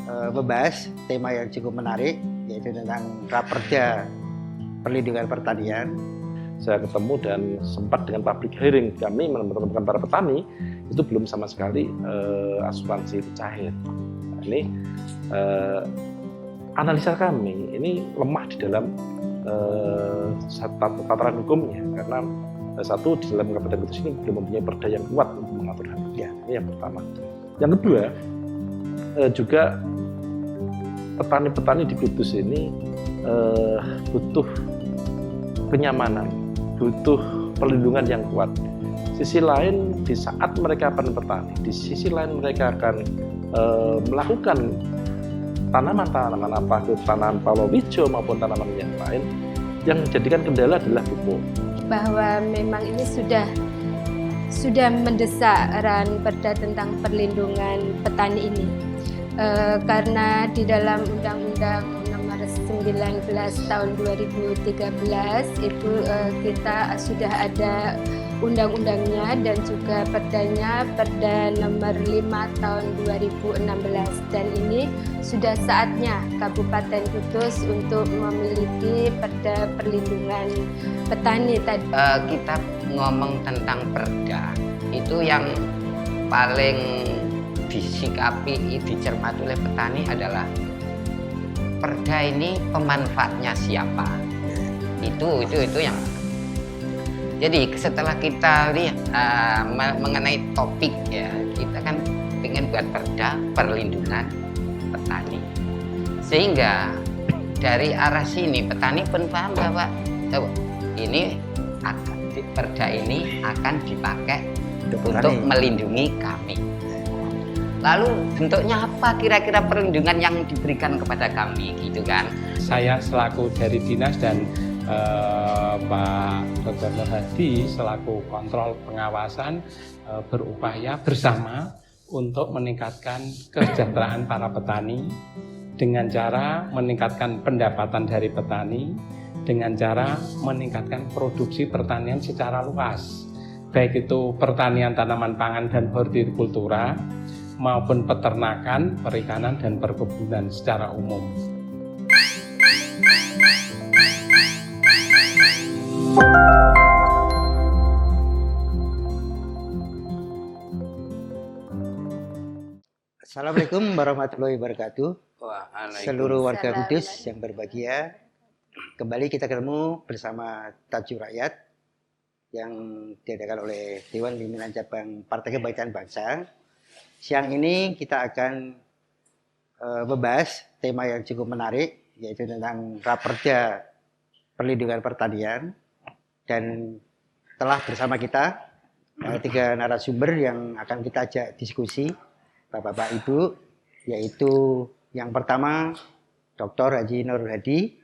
membahas tema yang cukup menarik, yaitu tentang Raperda Perlindungan Pertanian. Saya ketemu dan sempat dengan public hearing, kami menemukan para petani itu belum sama sekali asuransi itu cair. Nah, ini analisa kami ini lemah di dalam tataran hukumnya, karena satu, di dalam Kabupaten Kudus ini belum mempunyai perda yang kuat untuk mengatur hal itu. Ya, ini yang pertama. Yang kedua, juga petani-petani di Kudus ini butuh kenyamanan, butuh perlindungan yang kuat. Sisi lain, di saat mereka panen petani, di sisi lain mereka akan melakukan tanaman-tanaman apa, tanaman palawija maupun tanaman yang lain, yang menjadikan kendala adalah pupuk. Bahwa memang ini sudah mendesak Raperda tentang perlindungan petani ini, karena di dalam Undang-Undang Nomor 19 Tahun 2013 itu kita sudah ada undang-undangnya dan juga perdanya, Perda Nomor 5 Tahun 2016, dan ini sudah saatnya Kabupaten Kudus untuk memiliki perda perlindungan petani tadi. Kita ngomong tentang perda itu yang paling disikapi, dicermati oleh petani adalah perda ini pemanfaatnya siapa. Itu yang. Jadi setelah kita lihat mengenai topik ya, kita kan ingin buat perda perlindungan petani, sehingga dari arah sini petani pun paham bahwa ini perda ini akan dipakai untuk melindungi kami. Lalu bentuknya apa kira-kira perlindungan yang diberikan kepada kami, gitu kan? Saya selaku dari dinas dan Pak Dr. Nur Hadi selaku kontrol pengawasan berupaya bersama untuk meningkatkan kesejahteraan para petani dengan cara meningkatkan pendapatan dari petani, dengan cara meningkatkan produksi pertanian secara luas, baik itu pertanian tanaman pangan dan hortikultura maupun peternakan, perikanan, dan perkebunan secara umum. Assalamualaikum warahmatullahi wabarakatuh. Seluruh warga Kudus yang berbahagia, kembali kita ketemu bersama Tajuk Rakyat yang diadakan oleh Dewan Pimpinan Cabang Partai Kebangkitan Bangsa. Siang ini kita akan membahas tema yang cukup menarik, yaitu tentang Raperda Perlindungan Pertanian, dan telah bersama kita 3 narasumber yang akan kita ajak diskusi, Bapak-Bapak Ibu, yaitu yang pertama Dr. Haji Nur Hadi,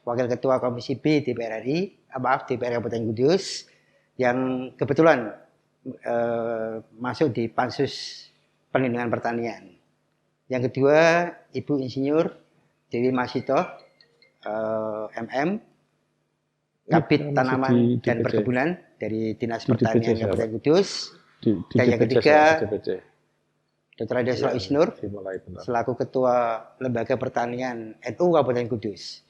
Wakil Ketua Komisi B DPR RI, DPR Kabupaten Kudus, yang kebetulan masuk di Pansus Perlindungan Pertanian. Yang kedua, Ibu Insinyur Dewi Masito, MM, Kabid Tanaman dan Perkebunan dari Dinas Pertanian Kabupaten Kudus. Dan yang ketiga, Dr. Adesra Isnur, selaku Ketua Lembaga Pertanian NU Kabupaten Kudus.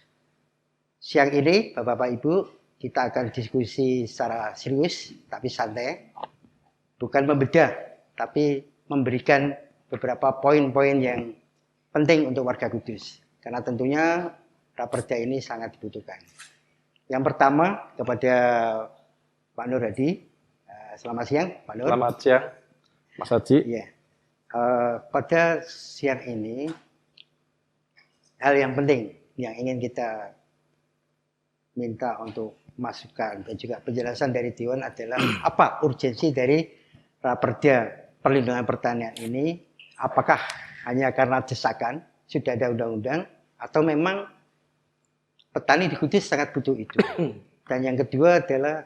Siang ini, Bapak-Bapak Ibu, kita akan diskusi secara serius, tapi santai. Bukan membedah, tapi memberikan beberapa poin-poin yang penting untuk warga Kudus. Karena tentunya Raperda ini sangat dibutuhkan. Yang pertama, kepada Pak Nur Hadi. Selamat siang, Pak Nur. Selamat siang, Mas Haji. Ya. Pada siang ini, hal yang penting yang ingin kita minta untuk masukan dan juga penjelasan dari Dewan adalah apa urgensi dari Raperda Perlindungan Pertanian ini. Apakah hanya karena desakan, sudah ada undang-undang, atau memang petani di Kudus sangat butuh itu. Dan yang kedua adalah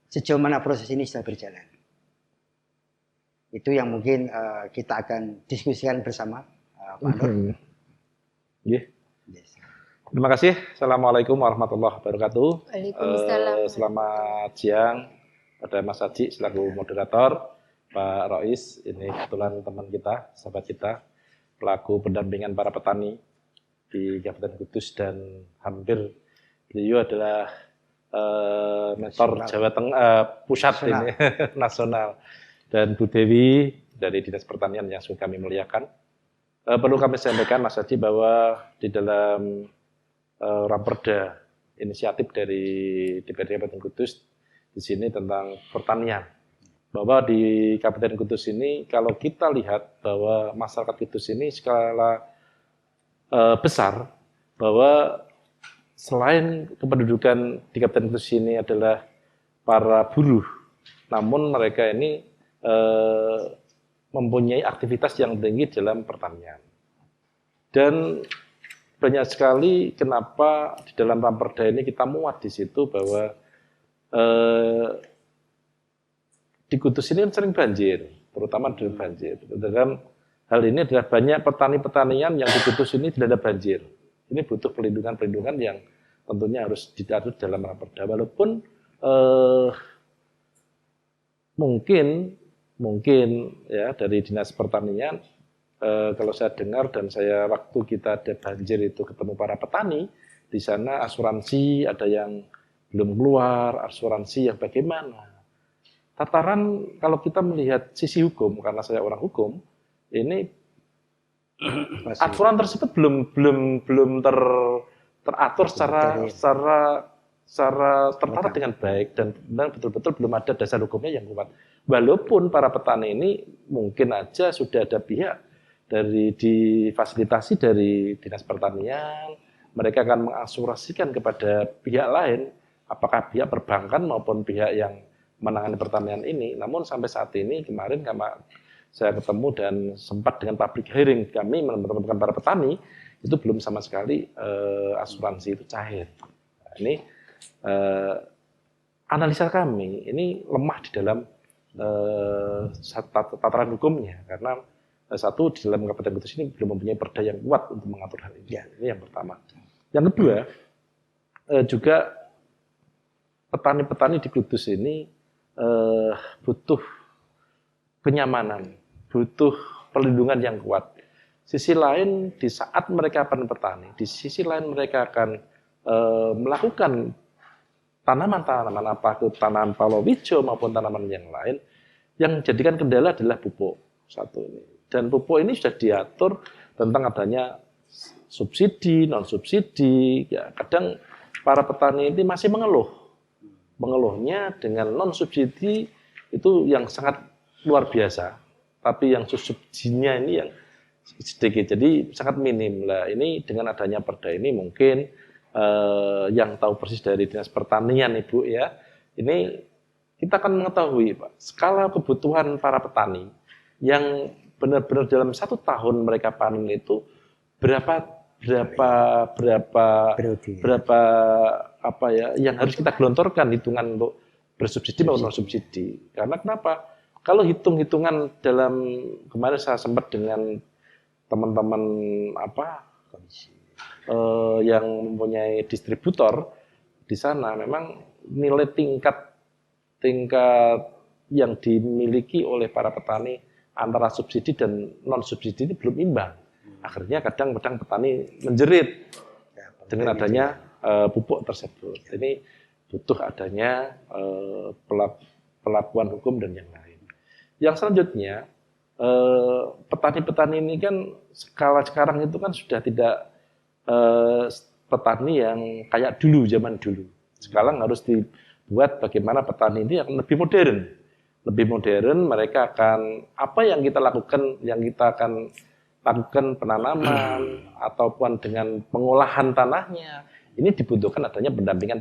sejauh mana proses ini sudah berjalan. Itu yang mungkin kita akan diskusikan bersama Pak Nur. Yeah. Yes. Terima kasih. Assalamualaikum warahmatullahi wabarakatuh. Waalaikumsalam. Selamat siang pada Mas Haji selaku moderator, Pak Rois, ini kebetulan teman kita, sahabat kita. pelaku pendampingan para petani di Kabupaten Kudus, dan hampir beliau adalah mentor Jawa Tengah pusat ini nasional, dan Bu Dewi dari Dinas Pertanian yang sudah kami muliakan. Perlu kami sampaikan Mas Haji bahwa di dalam Raperda inisiatif dari DPRD Kabupaten Kudus di sini tentang pertanian, bahwa di Kabupaten Kudus ini kalau kita lihat bahwa masyarakat Kudus ini skala besar, bahwa selain kependudukan di Kabupaten Kudus ini adalah para buruh, namun mereka ini mempunyai aktivitas yang tinggi dalam pertanian. Dan banyak sekali kenapa di dalam Raperda ini kita muat di situ bahwa di Kudus ini sering banjir, terutama di banjir. Dalam hal ini adalah banyak petani-petanian yang di Kudus ini tidak ada banjir. Ini butuh perlindungan-perlindungan yang tentunya harus diatur dalam Raperda. Walaupun mungkin ya dari Dinas Pertanian, kalau saya dengar dan saya waktu kita ada banjir itu ketemu para petani di sana, asuransi ada yang belum keluar, asuransi yang bagaimana. Tataran kalau kita melihat sisi hukum, karena saya orang hukum, ini aturan tersebut belum teratur secara tertata dengan baik, dan betul-betul belum ada dasar hukumnya yang kuat. Walaupun para petani ini mungkin aja sudah ada pihak dari difasilitasi dari Dinas Pertanian, mereka akan mengasuransikan kepada pihak lain, apakah pihak perbankan maupun pihak yang menangani pertanian ini. Namun sampai saat ini, kemarin saya ketemu dan sempat dengan public hearing kami menemukan para petani, itu belum sama sekali asuransi itu cair. Nah, ini analisa kami ini lemah di dalam tataran hukumnya, karena satu, di dalam Kabupaten Kudus ini belum mempunyai perda yang kuat untuk mengatur hal ini. Ya, ini yang pertama. Yang kedua, juga petani-petani di Kudus ini butuh kenyamanan, butuh perlindungan yang kuat. Sisi lain, di saat mereka panen petani, di sisi lain mereka akan melakukan tanaman-tanaman, apa itu tanaman palawija maupun tanaman yang lain, yang jadikan kendala adalah pupuk satu ini. Dan pupuk ini sudah diatur tentang adanya subsidi, non subsidi. Ya, kadang para petani ini masih mengeluhnya dengan non subsidi itu yang sangat luar biasa, tapi yang subsidinya ini yang sedikit, jadi sangat minim lah. Ini dengan adanya perda ini mungkin yang tahu persis dari Dinas Pertanian Ibu ya, ini kita akan mengetahui Pak, skala kebutuhan para petani yang benar-benar dalam 1 tahun mereka panen itu berapa apa ya yang harus kita gelontorkan hitungan untuk bersubsidi maupun non subsidi. Karena kenapa? Kalau hitung-hitungan dalam kemarin saya sempat dengan teman-teman yang mempunyai distributor di sana, memang nilai tingkat yang dimiliki oleh para petani antara subsidi dan non subsidi ini belum imbang. Akhirnya kadang-kadang petani menjerit dengan adanya pupuk tersebut. Ini butuh adanya pelakuan hukum dan yang lain. Yang selanjutnya, petani-petani ini kan skala sekarang itu kan sudah tidak petani yang kayak dulu, zaman dulu. Sekarang harus dibuat bagaimana petani ini yang lebih modern. Lebih modern, mereka akan apa yang kita lakukan, penanaman ataupun dengan pengolahan tanahnya, ini dibutuhkan adanya pendampingan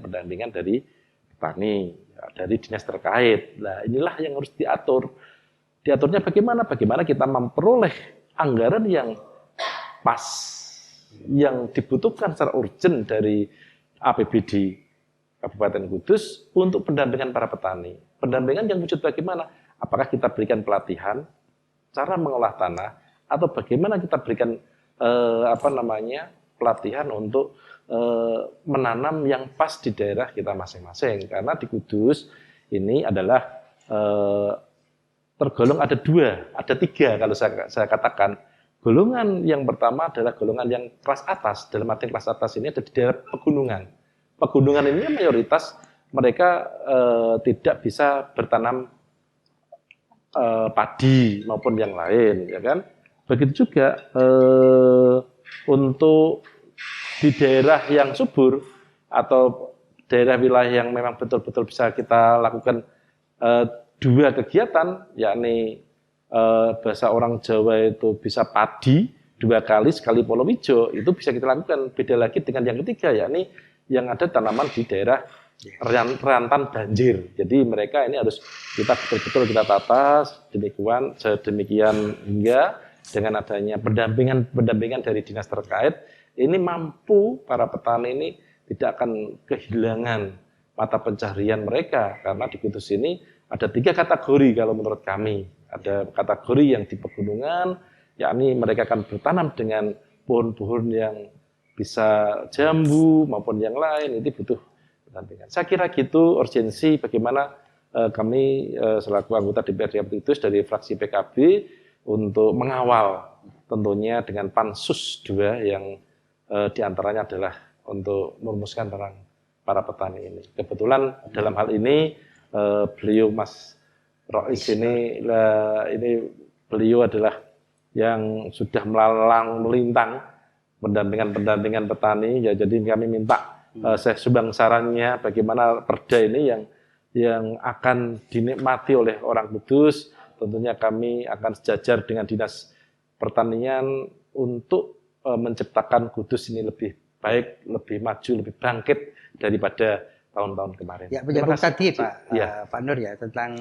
dari petani, dari dinas terkait. Nah, inilah yang harus diatur. Diaturnya bagaimana? Bagaimana kita memperoleh anggaran yang pas, yang dibutuhkan secara urgent dari APBD Kabupaten Kudus untuk pendampingan para petani. Pendampingan yang wujud bagaimana? Apakah kita berikan pelatihan cara mengolah tanah, atau bagaimana kita berikan pelatihan untuk menanam yang pas di daerah kita masing-masing. Karena di Kudus ini adalah tergolong ada 3 kalau saya katakan. Golongan yang pertama adalah golongan yang kelas atas. Dalam arti kelas atas ini ada di daerah pegunungan. Pegunungan ini mayoritas mereka tidak bisa bertanam padi maupun yang lain, ya kan? Begitu juga untuk di daerah yang subur atau daerah wilayah yang memang betul-betul bisa kita lakukan dua kegiatan, yakni bahasa orang Jawa itu bisa padi 2 kali sekali palawija, itu bisa kita lakukan. Beda lagi dengan yang ketiga, yakni yang ada tanaman di daerah rentan banjir. Jadi mereka ini harus kita betul-betul kita tata sedemikian hingga dengan adanya pendampingan dari dinas terkait, ini mampu para petani ini tidak akan kehilangan mata pencaharian mereka, karena di Kudus ini ada 3 kategori kalau menurut kami. Ada kategori yang di pegunungan, yakni mereka akan bertanam dengan pohon-pohon yang bisa jambu maupun yang lain, itu butuh pendampingan. Saya kira gitu urgensi bagaimana kami selaku anggota DPRD Kudus dari fraksi PKB untuk mengawal tentunya dengan Pansus 2 yang diantaranya adalah untuk merumuskan tentang para petani ini. Kebetulan dalam hal ini beliau Mas Rois ini beliau adalah yang sudah melintang pendampingan petani, ya, jadi kami minta saya sumbang sarannya bagaimana perda ini yang akan dinikmati oleh orang Kudus. Tentunya kami akan sejajar dengan Dinas Pertanian untuk menciptakan Kudus ini lebih baik, lebih maju, lebih bangkit daripada tahun-tahun kemarin. Ya, menyambung tadi Pak ya. Pak Nur ya tentang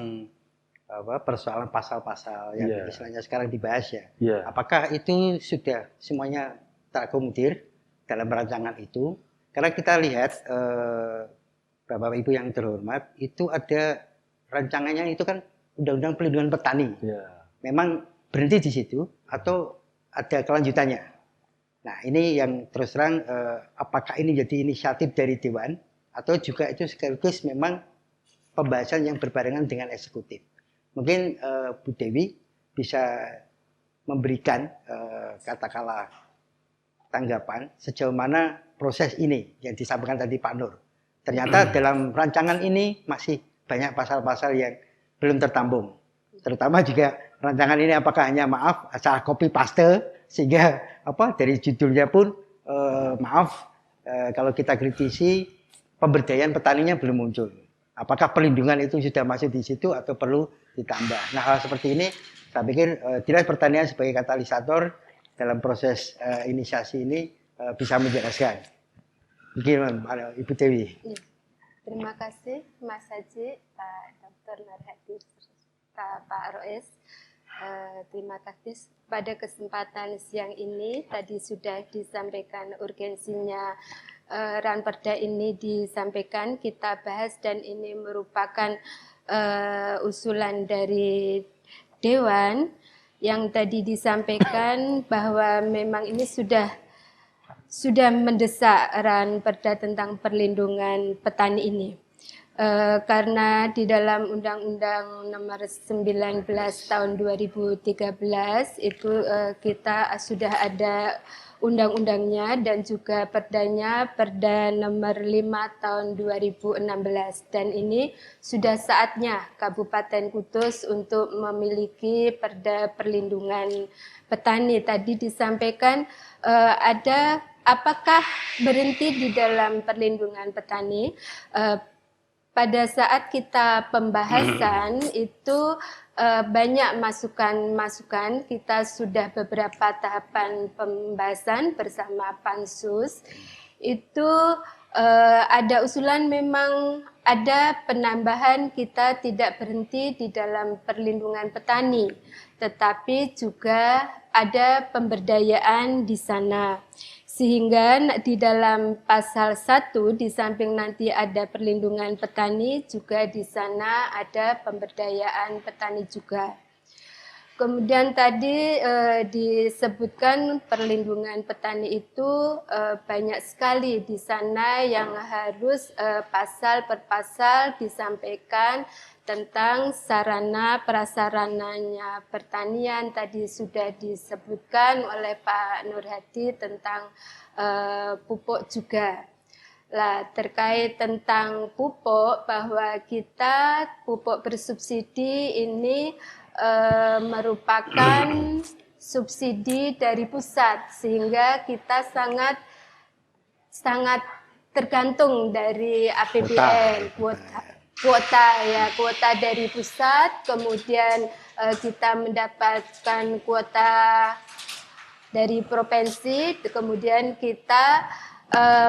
persoalan pasal-pasal yang istilahnya sekarang dibahas ya. Apakah itu sudah semuanya terakomodir dalam rancangan itu? Karena kita lihat Bapak Ibu yang terhormat, itu ada rancangannya itu kan Undang-Undang Perlindungan Petani. Memang berhenti di situ atau ada kelanjutannya? Nah, ini yang terus terang apakah ini jadi inisiatif dari Dewan atau juga itu sekaligus memang pembahasan yang berbarengan dengan eksekutif? Mungkin Bu Dewi bisa memberikan katakanlah tanggapan sejauh mana proses ini yang disampaikan tadi Pak Nur. Ternyata dalam rancangan ini masih banyak pasal-pasal yang belum tertampung. Terutama juga rancangan ini apakah hanya asal copy paste sehingga dari judulnya pun kalau kita kritisi pemberdayaan petaninya belum muncul. Apakah perlindungan itu sudah masuk di situ atau perlu ditambah? Nah, hal seperti ini saya pikir Dinas Pertanian sebagai katalisator dalam proses inisiasi ini bisa menjelaskan. Mungkin Ibu Dewi. Terima kasih Mas Haji, Pak Dr. Narhadi, Pak Rois. Terima kasih pada kesempatan siang ini. Tadi sudah disampaikan urgensinya Ranperda ini disampaikan, kita bahas, dan ini merupakan usulan dari Dewan yang tadi disampaikan bahwa memang ini sudah mendesak Ranperda tentang perlindungan petani ini. Karena di dalam Undang-Undang Nomor 19 Tahun 2013 itu kita sudah ada undang-undangnya dan juga perdanya, Perda Nomor 5 Tahun 2016, dan ini sudah saatnya Kabupaten Kudus untuk memiliki perda perlindungan petani. Tadi disampaikan ada apakah berhenti di dalam perlindungan petani. Pada saat kita pembahasan itu banyak masukan-masukan. Kita sudah beberapa tahapan pembahasan bersama Pansus. Itu ada usulan memang ada penambahan, kita tidak berhenti di dalam perlindungan petani, tetapi juga ada pemberdayaan di sana. Sehingga di dalam pasal 1 di samping nanti ada perlindungan petani, juga di sana ada pemberdayaan petani juga. Kemudian tadi disebutkan perlindungan petani itu banyak sekali di sana yang harus pasal per pasal disampaikan tentang sarana prasarananya pertanian. Tadi sudah disebutkan oleh Pak Nur Hadi tentang pupuk juga. Lah, terkait tentang pupuk, bahwa kita pupuk bersubsidi ini merupakan subsidi dari pusat, sehingga kita sangat tergantung dari APBN, kuota dari pusat, kemudian kita mendapatkan kuota dari provinsi, kemudian kita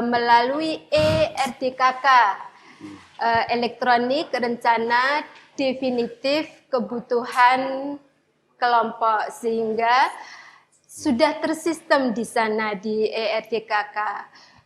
melalui ERDKK, elektronik rencana definitif kebutuhan kelompok, sehingga sudah tersistem di sana di ERDKK.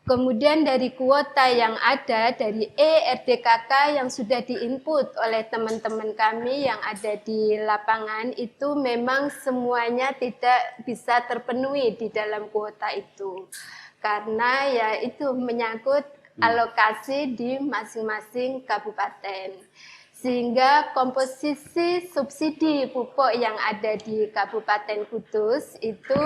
Kemudian dari kuota yang ada dari ERDKK yang sudah diinput oleh teman-teman kami yang ada di lapangan, itu memang semuanya tidak bisa terpenuhi di dalam kuota itu. Karena ya itu menyangkut alokasi di masing-masing kabupaten. Sehingga komposisi subsidi pupuk yang ada di Kabupaten Kudus itu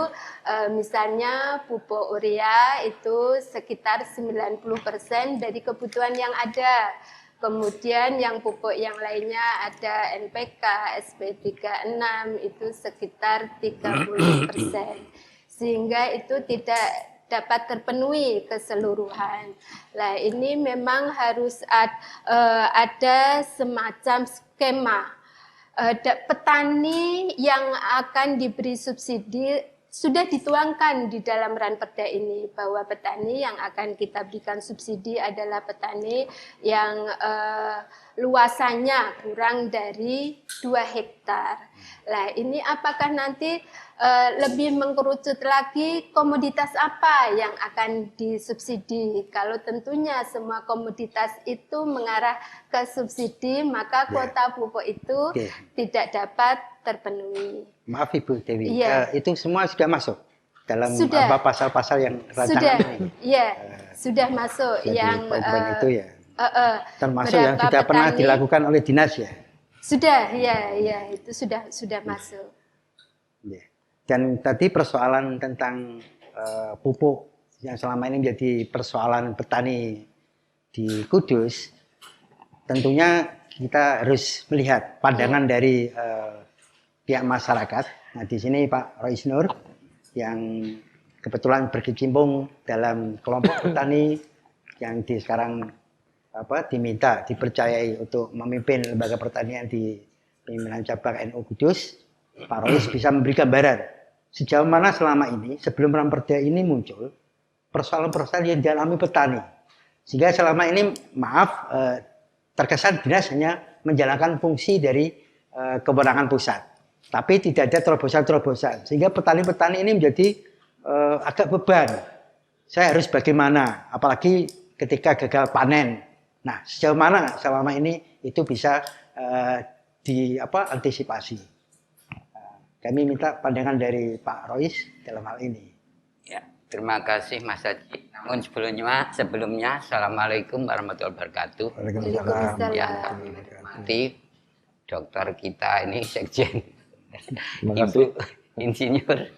misalnya pupuk urea itu sekitar 90% dari kebutuhan yang ada. Kemudian yang pupuk yang lainnya ada NPK, SP36 itu sekitar 30%. Sehingga itu tidak dapat terpenuhi keseluruhan. Nah, ini memang harus ada semacam skema. Petani yang akan diberi subsidi sudah dituangkan di dalam Ranperda ini, bahwa petani yang akan kita berikan subsidi adalah petani yang luasannya kurang dari 2 hektar. Nah, ini apakah nanti lebih mengkerucut lagi komoditas apa yang akan disubsidi? Kalau tentunya semua komoditas itu mengarah ke subsidi, maka kuota pupuk itu tidak dapat terpenuhi. Maaf Ibu Dewi, Iya. itu semua sudah masuk dalam pasal-pasal yang rancangan ini? Iya, sudah masuk. Jadi, yang itu ya. Termasuk yang berapa sudah pernah petani- dilakukan oleh dinas ya? Sudah, ya, itu sudah masuk. Ya. Dan tadi persoalan tentang pupuk yang selama ini menjadi persoalan petani di Kudus, tentunya kita harus melihat pandangan dari pihak masyarakat. Nah, di sini Pak Rois Nur yang kebetulan berkecimpung dalam kelompok petani yang sekarang diminta, dipercayai untuk memimpin lembaga pertanian di pimpinan cabang NU Kudus. Pak Rois bisa memberi gambaran sejauh mana selama ini sebelum Ranperda ini muncul persoalan-persoalan yang dialami petani, sehingga selama ini terkesan dinas hanya menjalankan fungsi dari kewenangan pusat, tapi tidak ada terobosan-terobosan, sehingga petani-petani ini menjadi agak beban. Saya harus bagaimana, apalagi ketika gagal panen. Nah, sejauh mana selama ini itu bisa diantisipasi? Kami minta pandangan dari Pak Rois dalam hal ini. Ya, terima kasih Mas Haji. Namun sebelumnya, Assalamualaikum warahmatullahi wabarakatuh. Waalaikumsalam. Yang kami hormati dokter kita ini Sekjen, Ibu Insinyur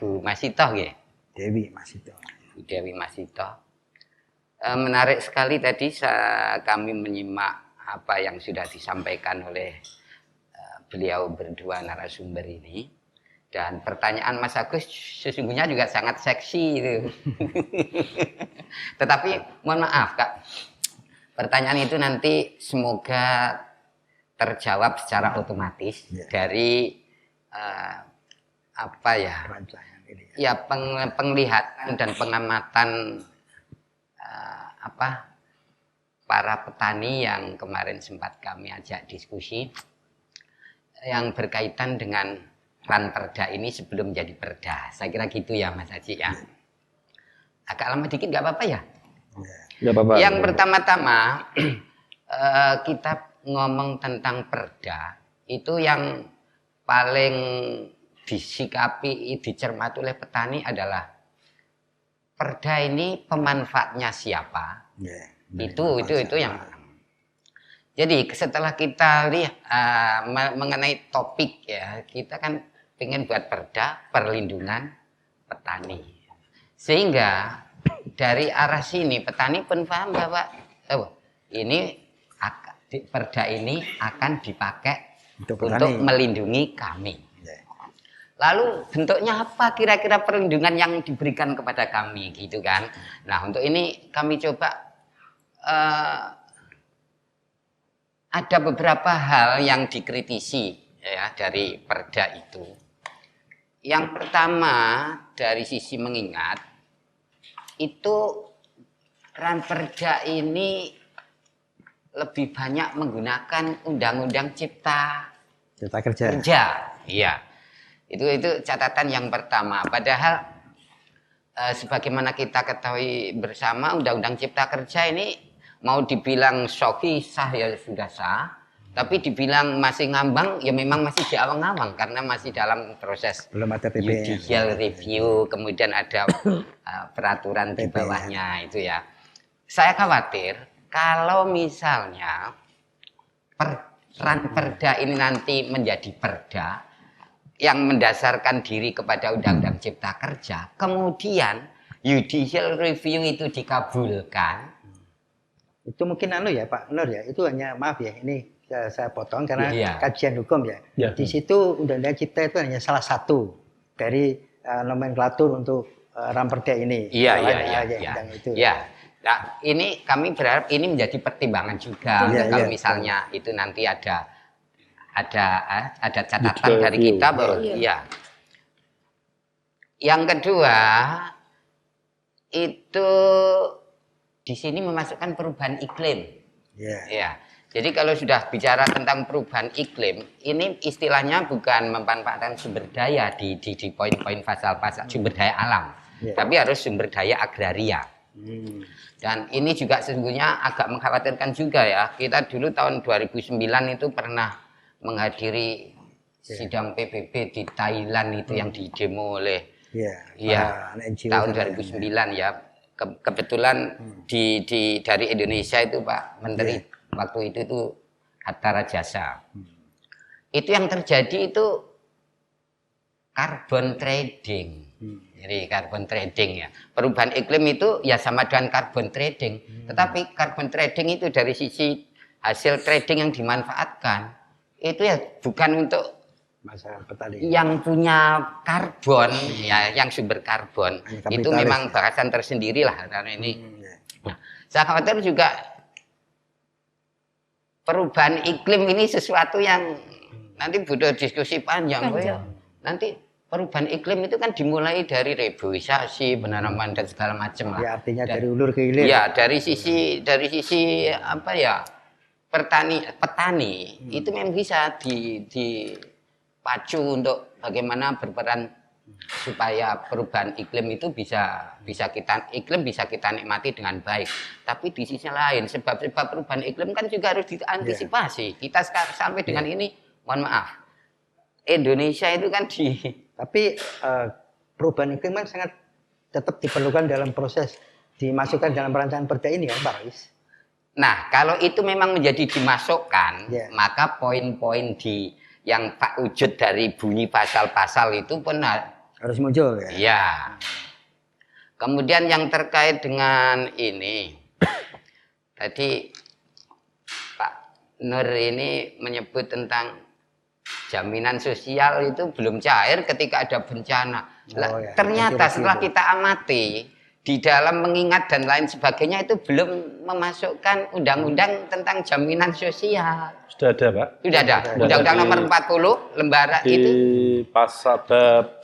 Bu Masito, ya. Dewi Masito. Bu Dewi Masito. Menarik sekali tadi kami menyimak apa yang sudah disampaikan oleh beliau berdua narasumber ini, dan pertanyaan Mas Agus sesungguhnya juga sangat seksi itu. Tetapi mohon maaf Kak, pertanyaan itu nanti semoga terjawab secara otomatis dari penglihatan dan pengamatan para petani yang kemarin sempat kami ajak diskusi yang berkaitan dengan Ranperda ini sebelum jadi perda. Saya kira gitu ya Mas Haji ya. Agak lama dikit nggak apa-apa ya? Nggak apa-apa. Yang pertama-tama kita ngomong tentang perda itu yang paling disikapi, dicermati oleh petani adalah perda ini pemanfaatnya siapa. Itu yang pertama. Jadi setelah kita lihat mengenai topik ya, kita kan ingin buat perda perlindungan petani. Sehingga dari arah sini petani pun paham bahwa ini perda ini akan dipakai untuk melindungi kami. Lalu bentuknya apa kira-kira perlindungan yang diberikan kepada kami gitu kan. Nah untuk ini kami coba ada beberapa hal yang dikritisi ya dari perda itu. Yang pertama dari sisi mengingat itu perda ini lebih banyak menggunakan undang-undang cipta kerja. Iya. Itu catatan yang pertama. Padahal sebagaimana kita ketahui bersama undang-undang cipta kerja ini mau dibilang sahih sah ya sudah sah, tapi dibilang masih ngambang ya memang masih di awang-awang karena masih dalam proses belum ada judicial review, kemudian ada peraturan di bawahnya itu ya. Saya khawatir kalau misalnya perda ini nanti menjadi perda yang mendasarkan diri kepada undang-undang cipta kerja, kemudian judicial review itu dikabulkan. Itu mungkin ya Pak Nur ya, itu hanya maaf ya, ini saya potong karena kajian hukum ya. Di situ undang-undang cipta itu hanya salah satu dari nomenklatur untuk ramperda ini. Iya. Nah, ini kami berharap ini menjadi pertimbangan juga kalau misalnya itu nanti ada catatan dari kita bahwa Yang kedua itu di sini memasukkan perubahan iklim. Ya. Jadi kalau sudah bicara tentang perubahan iklim, ini istilahnya bukan memanfaatkan sumber daya di poin-poin pasal-pasal sumber daya alam, tapi harus sumber daya agraria. Dan ini juga sesungguhnya agak mengkhawatirkan juga ya. Kita dulu tahun 2009 itu pernah menghadiri sidang PBB di Thailand itu yang didemo oleh tahun 2009 ya. Kebetulan dari Indonesia itu Pak Menteri waktu itu Hatta Rajasa. Itu yang terjadi itu carbon trading. Jadi carbon trading ya. Perubahan iklim itu ya sama dengan carbon trading. Tetapi carbon trading itu dari sisi hasil trading yang dimanfaatkan itu ya bukan untuk yang punya karbon ya, yang sumber karbon itu memang bahasan tersendiri lah karena ini. Nah, saya khawatir juga perubahan iklim ini sesuatu yang nanti butuh diskusi panjang. Nanti perubahan iklim itu kan dimulai dari reboisasi, penanaman dan segala macam lah. Ya artinya dari hulu ke hilir. Ya dari sisi apa ya? Petani itu memang bisa dipacu untuk bagaimana berperan supaya perubahan iklim itu bisa kita nikmati dengan baik. Tapi di sisi lain sebab-sebab perubahan iklim kan juga harus diantisipasi. Kita sampai dengan ini, mohon maaf, Indonesia itu kan tapi perubahan iklim kan sangat tetap diperlukan dalam proses dimasukkan dalam perancangan perda ini kan Pak Rais. Nah, kalau itu memang menjadi dimasukkan, maka poin-poin yang Pak wujud dari bunyi pasal-pasal itu pun harus muncul ya. Iya. Kemudian yang terkait dengan ini, tadi Pak Nur ini menyebut tentang jaminan sosial itu belum cair ketika ada bencana. Ternyata setelah kita amati di dalam mengingat dan lain sebagainya itu belum memasukkan undang-undang tentang jaminan sosial. Sudah ada, Pak. Sudah ada. Undang-undang nomor 40 lembaran di itu. Pasal bab.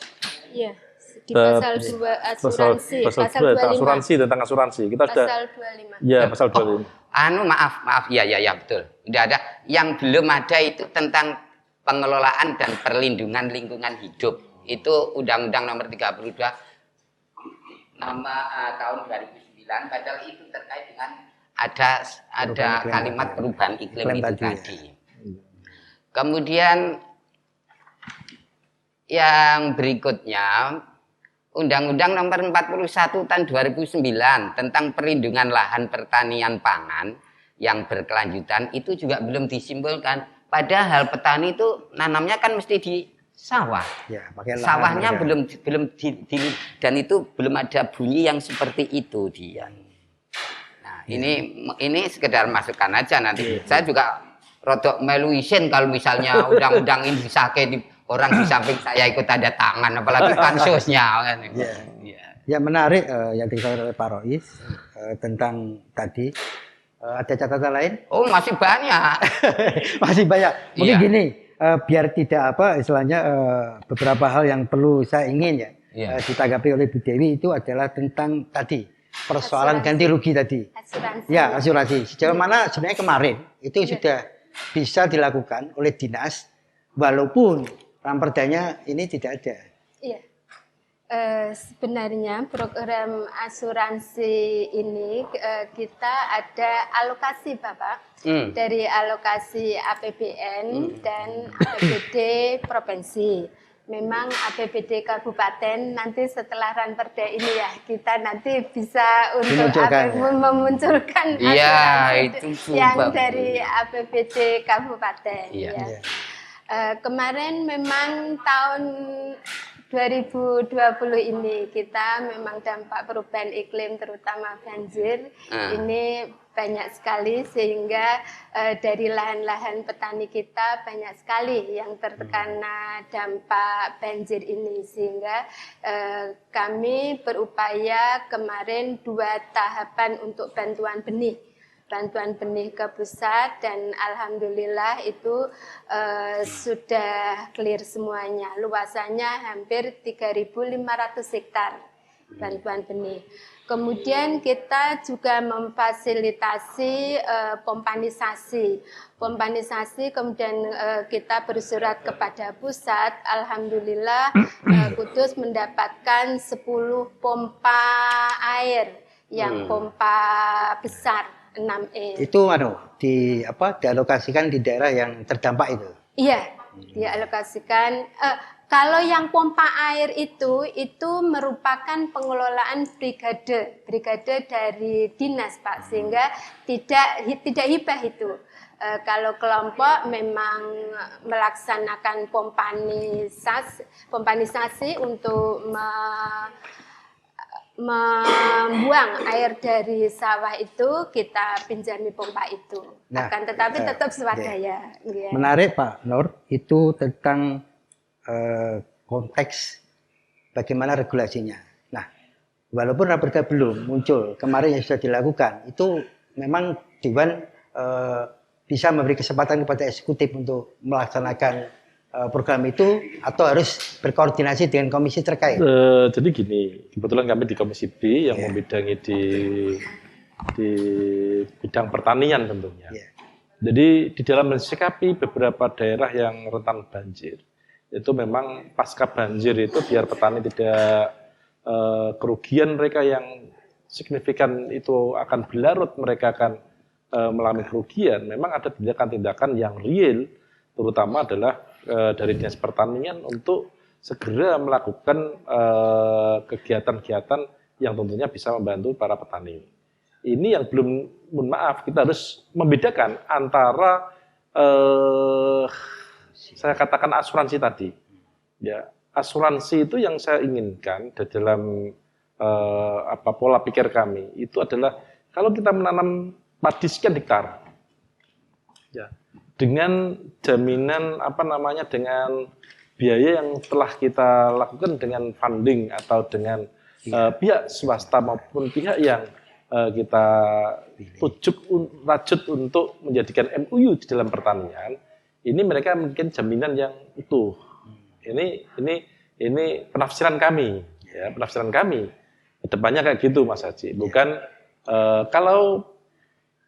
Iya. Di pasal 2 asuransi. Pasal 2 asuransi tentang asuransi. Kita sudah. Pasal 25. Ya, pasal 25. Maaf. Ya betul. Sudah ada. Yang belum ada itu tentang pengelolaan dan perlindungan lingkungan hidup. Itu Undang-Undang nomor 32 tahun 2009, padahal itu terkait dengan ada kalimat perubahan iklim itu tadi. Kemudian Yang berikutnya, Undang-Undang Nomor 41 tahun 2009 tentang perlindungan lahan pertanian pangan yang berkelanjutan itu juga belum disimpulkan. Padahal petani itu nanamnya kan mesti di sawah. Ya, pakai lahan Sawahnya mereka. belum dan itu belum ada bunyi yang seperti itu dia. Nah, ini sekedar masukan aja nanti. Saya juga rodok melu isin kalau misalnya undang-undang ini disahkan di orang di samping saya ikut tanda tangan, apalagi pansusnya. Ya menarik yang disampaikan oleh Pak Rois tentang tadi. Ada catatan lain? Oh masih banyak. Masih banyak. Mungkin Iya. gini, biar tidak apa istilahnya beberapa hal yang perlu saya ingin ya Iya. ditanggapi oleh Bu Dewi itu adalah tentang tadi persoalan Asuransi. ganti rugi tadi. Asuransi. Ya asuransi. Sejauh mana sebenarnya kemarin itu sudah bisa dilakukan oleh dinas walaupun ramperdanya ini tidak ada. Iya. Sebenarnya program asuransi ini kita ada alokasi Bapak dari alokasi APBN dan APBD provinsi. Memang APBD kabupaten nanti setelah ranperda ini ya kita nanti bisa untuk Dimunculkan, memunculkan Iya, asuransi itu yang Bapak. dari APBD kabupaten. Iya. Ya. Kemarin memang tahun 2020 ini kita memang dampak perubahan iklim terutama banjir ini banyak sekali sehingga dari lahan-lahan petani kita banyak sekali yang terkena dampak banjir ini sehingga kami berupaya kemarin 2 tahapan untuk bantuan benih ke pusat dan alhamdulillah itu sudah clear semuanya. Luasannya hampir 3.500 hektar bantuan benih. Kemudian kita juga memfasilitasi pompanisasi. Kemudian kita bersurat kepada pusat. Alhamdulillah Kudus mendapatkan 10 pompa air yang pompa besar. 6E. Itu dialokasikan di daerah yang terdampak itu. Iya, dialokasikan. Kalau yang pompa air itu merupakan pengelolaan brigade dari dinas Pak, sehingga tidak hibah itu. Kalau kelompok memang melaksanakan pompanisasi untuk membuang air dari sawah itu kita pinjami pompa itu. Nah, akan tetapi tetap swadaya. Ya. Menarik Pak Nur, itu tentang konteks bagaimana regulasinya. Nah, walaupun raperda belum muncul, kemarin yang sudah dilakukan, itu memang Dewan bisa memberi kesempatan kepada eksekutif untuk melaksanakan program itu atau harus berkoordinasi dengan komisi terkait? Jadi gini, kebetulan kami di Komisi B yang membidangi di bidang pertanian tentunya. Jadi di dalam mensikapi beberapa daerah yang rentan banjir, itu memang pasca banjir itu biar petani tidak kerugian mereka yang signifikan itu akan berlarut, mereka akan mengalami kerugian. Memang ada tindakan-tindakan yang real, terutama adalah dari Dinas Pertanian untuk segera melakukan kegiatan-kegiatan yang tentunya bisa membantu para petani. Ini yang belum, mohon maaf, kita harus membedakan antara saya katakan asuransi tadi. Ya, asuransi itu yang saya inginkan di dalam pola pikir kami itu adalah kalau kita menanam padi sekian hektar, ya, dengan jaminan dengan biaya yang telah kita lakukan dengan funding atau dengan pihak swasta maupun pihak yang kita rajut untuk menjadikan MOU di dalam pertanian, ini mereka mungkin jaminan yang utuh. Ini penafsiran kami, ya, penafsiran kami. Kedepannya kayak gitu Mas Haji. Bukan kalau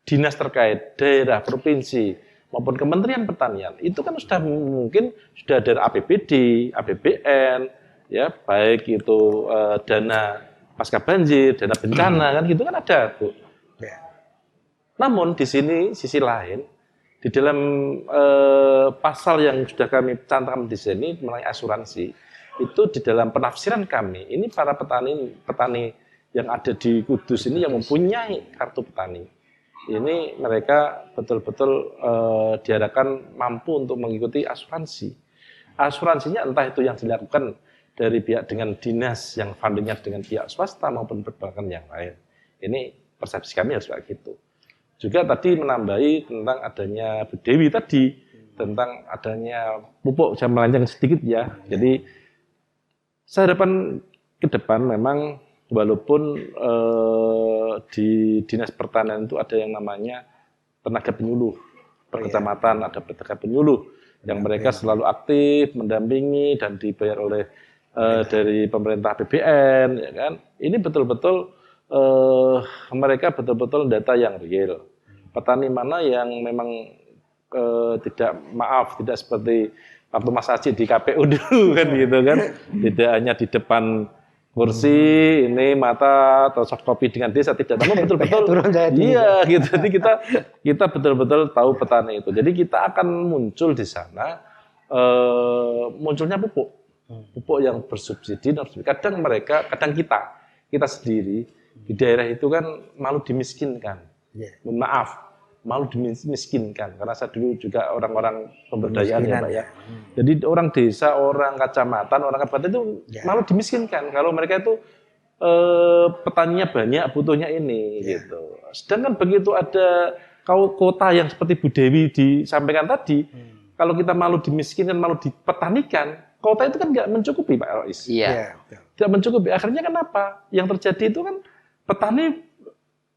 dinas terkait, daerah, provinsi maupun Kementerian Pertanian itu kan sudah dari APBD, APBN, ya baik itu dana pasca banjir, dana bencana kan gitu kan ada, Bu. Namun di sini sisi lain di dalam pasal yang sudah kami cantumkan di sini mengenai asuransi itu di dalam penafsiran kami, ini para petani yang ada di Kudus ini yang mempunyai kartu petani. Ini mereka betul-betul diharapkan mampu untuk mengikuti asuransi. Asuransinya entah itu yang dilakukan dari pihak dengan dinas yang fundingnya dengan pihak swasta maupun perbankan yang lain. Ini persepsi kami harus kayak gitu. Juga tadi menambahi tentang adanya Bu Dewi tadi, tentang adanya pupuk, saya melenceng sedikit ya. Jadi saya harapan ke depan memang walaupun di Dinas Pertanian itu ada yang namanya tenaga penyuluh per kecamatan, ada tenaga penyuluh yang mereka selalu aktif mendampingi dan dibayar oleh dari pemerintah APBN, ya kan. Ini betul-betul mereka betul-betul data yang real. Petani mana yang memang tidak seperti waktu Mas Aji di KPU dulu kan gitu kan, tidak hanya di depan kursi ini mata atau soft copy dengan desa, tidak, namun betul-betul iya gitu. Jadi kita betul-betul tahu petani itu. Jadi kita akan muncul di sana munculnya pupuk yang bersubsidi. Kadang kita sendiri di daerah itu kan malu dimiskinkan. Mohon maaf, malu dimiskinkan karena saya dulu juga orang-orang pemberdayaan ya Pak ya. Jadi orang desa, orang kecamatan, orang kabupaten itu malu dimiskinkan kalau mereka itu petaninya banyak, butuhnya ini gitu. Sedangkan begitu ada kota yang seperti Bu Dewi disampaikan tadi, kalau kita malu dimiskinkan, malu dipetanikan, kota itu kan nggak mencukupi Pak Rois. Iya. Tidak mencukupi. Akhirnya kenapa? Yang terjadi itu kan petani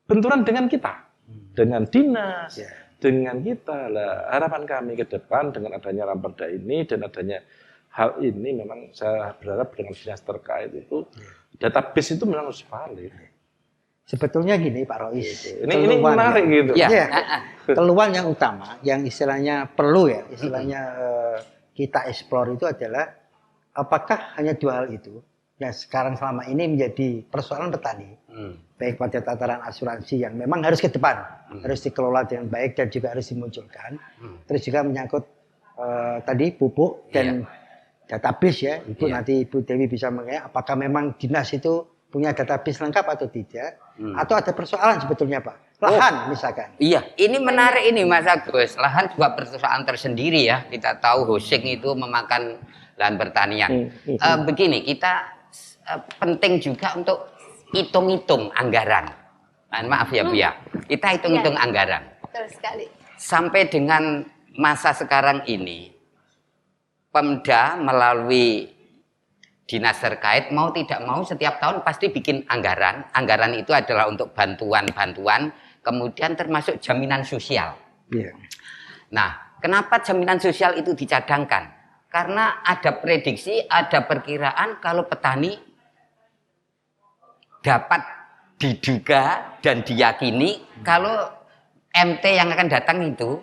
benturan dengan kita, dengan dinas, dengan kita. Lah, harapan kami ke depan dengan adanya Ramperda ini dan adanya hal ini memang saya berharap dengan dinas terkait itu database itu memang harus valid. Sebetulnya gini Pak Rois, ini menarik gitu. Keluhan yang utama, yang istilahnya perlu ya, istilahnya kita explore itu adalah apakah hanya dua hal itu yang sekarang selama ini menjadi persoalan petani, baik pada tataran asuransi yang memang harus ke depan, harus dikelola dengan baik dan juga harus dimunculkan, terus juga menyangkut tadi pupuk dan database ya, nanti Ibu Dewi bisa mengenai apakah memang dinas itu punya database lengkap atau tidak, atau ada persoalan sebetulnya Pak, lahan misalkan. Iya, ini menarik ini Mas Agus, lahan juga persoalan tersendiri ya, kita tahu Hosing itu memakan lahan pertanian. Begini, kita penting juga untuk hitung-hitung anggaran. Maaf ya Bu ya, kita hitung-hitung anggaran. Betul sekali. Sampai dengan masa sekarang ini, Pemda melalui dinas terkait mau tidak mau setiap tahun pasti bikin anggaran. Anggaran itu adalah untuk bantuan-bantuan, kemudian termasuk jaminan sosial. Nah, kenapa jaminan sosial itu dicadangkan? Karena ada prediksi, ada perkiraan kalau petani dapat diduga dan diyakini kalau MT yang akan datang itu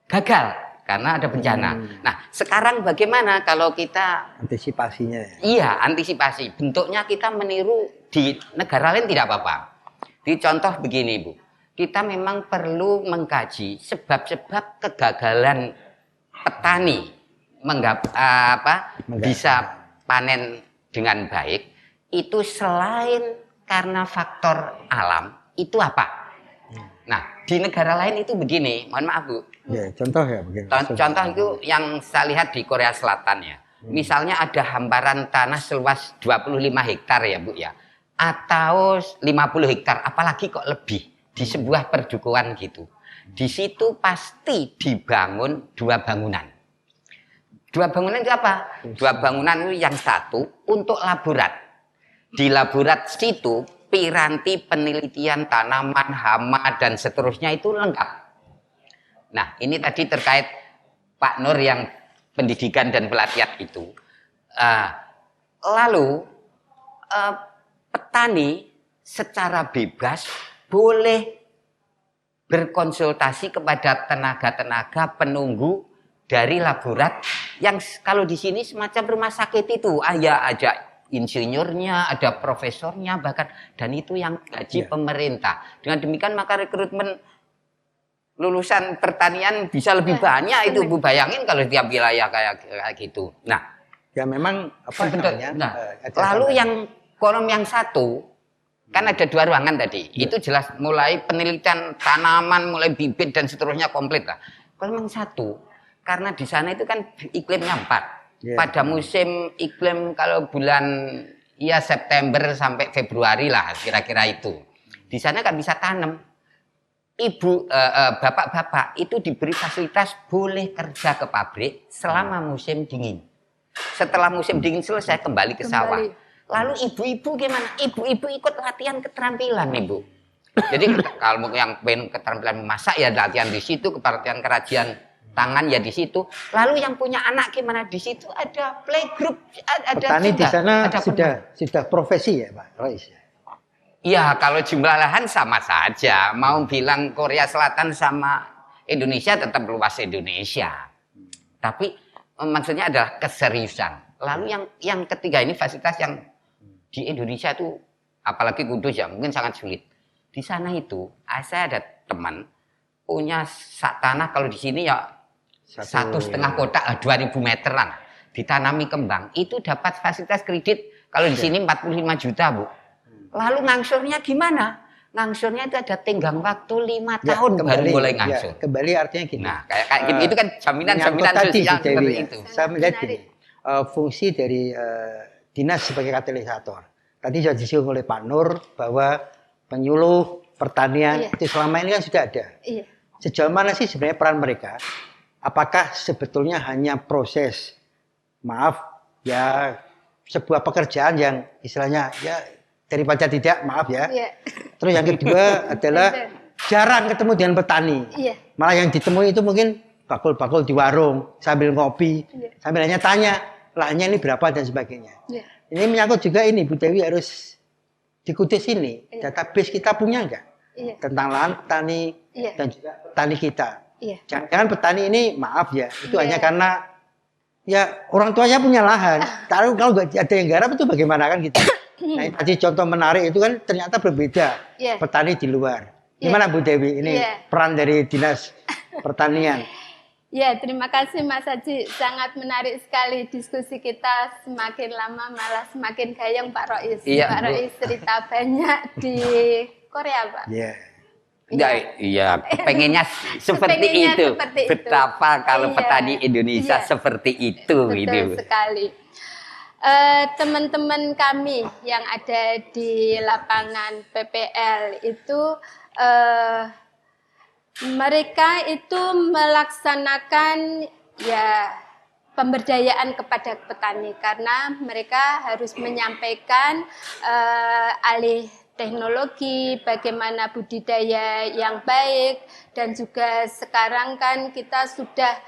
gagal karena ada bencana. Nah, sekarang bagaimana kalau kita antisipasinya? Iya, antisipasi. Bentuknya kita meniru di negara lain tidak apa-apa. Di contoh begini, Bu. Kita memang perlu mengkaji sebab-sebab kegagalan petani bisa panen dengan baik. Itu selain karena faktor alam, itu apa? Nah, di negara lain itu begini, mohon maaf Bu. Ya, contoh ya begini. Contoh itu yang saya lihat di Korea Selatan ya. Misalnya ada hamparan tanah seluas 25 hektar ya Bu ya. Atau 50 hektar, apalagi kok lebih di sebuah perdukuhan gitu. Di situ pasti dibangun dua bangunan. Dua bangunan itu apa? Dua bangunan itu yang satu untuk laborat. Di laborat situ piranti penelitian tanaman, hama dan seterusnya itu lengkap. Nah, ini tadi terkait Pak Nur yang pendidikan dan pelatihan itu. Lalu petani secara bebas boleh berkonsultasi kepada tenaga-tenaga penunggu dari laborat yang kalau di sini semacam rumah sakit itu ada insinyurnya, ada profesornya bahkan, dan itu yang gaji pemerintah. Dengan demikian maka rekrutmen lulusan pertanian bisa lebih banyak itu Bu, bayangin kalau tiap wilayah kayak gitu. Nah, Ya memang apa namanya? Nah, lalu yang kolom yang satu kan ada 2 ruangan tadi. Itu jelas mulai penelitian tanaman, mulai bibit dan seterusnya komplit lah. Kolom yang satu karena di sana itu kan iklimnya 4. Pada musim iklim kalau bulan ya September sampai Februari lah kira-kira itu. Di sana kan bisa tanam. Bapak-bapak itu diberi fasilitas boleh kerja ke pabrik selama musim dingin. Setelah musim dingin selesai kembali ke sawah. Lalu ibu-ibu gimana? Ibu-ibu ikut latihan keterampilan, Ibu. Jadi kalau yang pengen keterampilan memasak ya latihan di situ, latihan kerajian tangan ya di situ. Lalu yang punya anak gimana? Di situ ada playgroup, ada petani di sana ada sudah profesi ya, Pak Rois. Ya, kalau jumlah lahan sama saja. Mau bilang Korea Selatan sama Indonesia tetap luas Indonesia. Tapi maksudnya adalah keseriusan. Lalu yang ketiga ini fasilitas yang di Indonesia itu apalagi Kudus ya mungkin sangat sulit. Di sana itu saya ada teman punya tanah kalau di sini ya 1,5 kotak 2.000 meteran ditanami kembang itu dapat fasilitas kredit kalau di sini 45 juta Bu. Lalu ngangsurnya gimana? Ngangsurnya itu ada tenggang waktu 5 tahun baru mulai ngangsur. Ya, kembali artinya gini. Nah, kayak gitu itu kan jaminan sosial seperti itu. Saya melihat gini, fungsi dari dinas sebagai katalisator. Tadi sudah disinggung oleh Pak Nur bahwa penyuluh pertanian itu selama ini kan sudah ada. Sejauh mana sih sebenarnya peran mereka? Apakah sebetulnya hanya proses, maaf ya, sebuah pekerjaan yang istilahnya ya daripada tidak, maaf ya. Terus yang kedua adalah jarang ketemu dengan petani. Malah yang ditemui itu mungkin bakul-bakul di warung sambil ngopi, sambil hanya tanya lahannya ini berapa dan sebagainya. Ini menyangkut juga ini Bu Dewi harus di Kudus ini database kita punya enggak tentang lahan petani dan juga petani kita. Jangan petani ini maaf ya itu hanya karena ya orang tuanya punya lahan. Kalau nggak ada yang garap itu bagaimana kan gitu. Nah, tadi contoh menarik itu kan ternyata berbeda petani di luar. Gimana Bu Dewi ini peran dari Dinas Pertanian? Ya, terima kasih Mas Haji. Sangat menarik sekali diskusi kita. Semakin lama malah semakin gayeng Pak Rois. Pak Rois cerita banyak di Korea, Pak. Iya, pengennya seperti itu. Betapa kalau petani Indonesia seperti itu. Betul sekali. Teman-teman kami yang ada di lapangan PPL itu mereka itu melaksanakan ya pemberdayaan kepada petani karena mereka harus menyampaikan alih teknologi, bagaimana budidaya yang baik dan juga sekarang kan kita sudah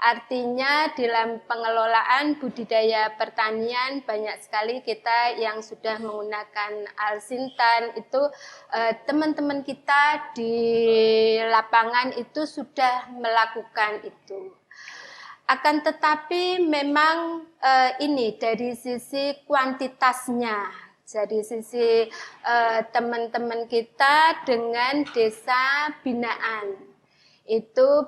artinya dalam pengelolaan budidaya pertanian banyak sekali kita yang sudah menggunakan Alsintan itu teman-teman kita di lapangan itu sudah melakukan itu. Akan tetapi memang ini dari sisi kuantitasnya, dari sisi teman-teman kita dengan desa binaan. Itu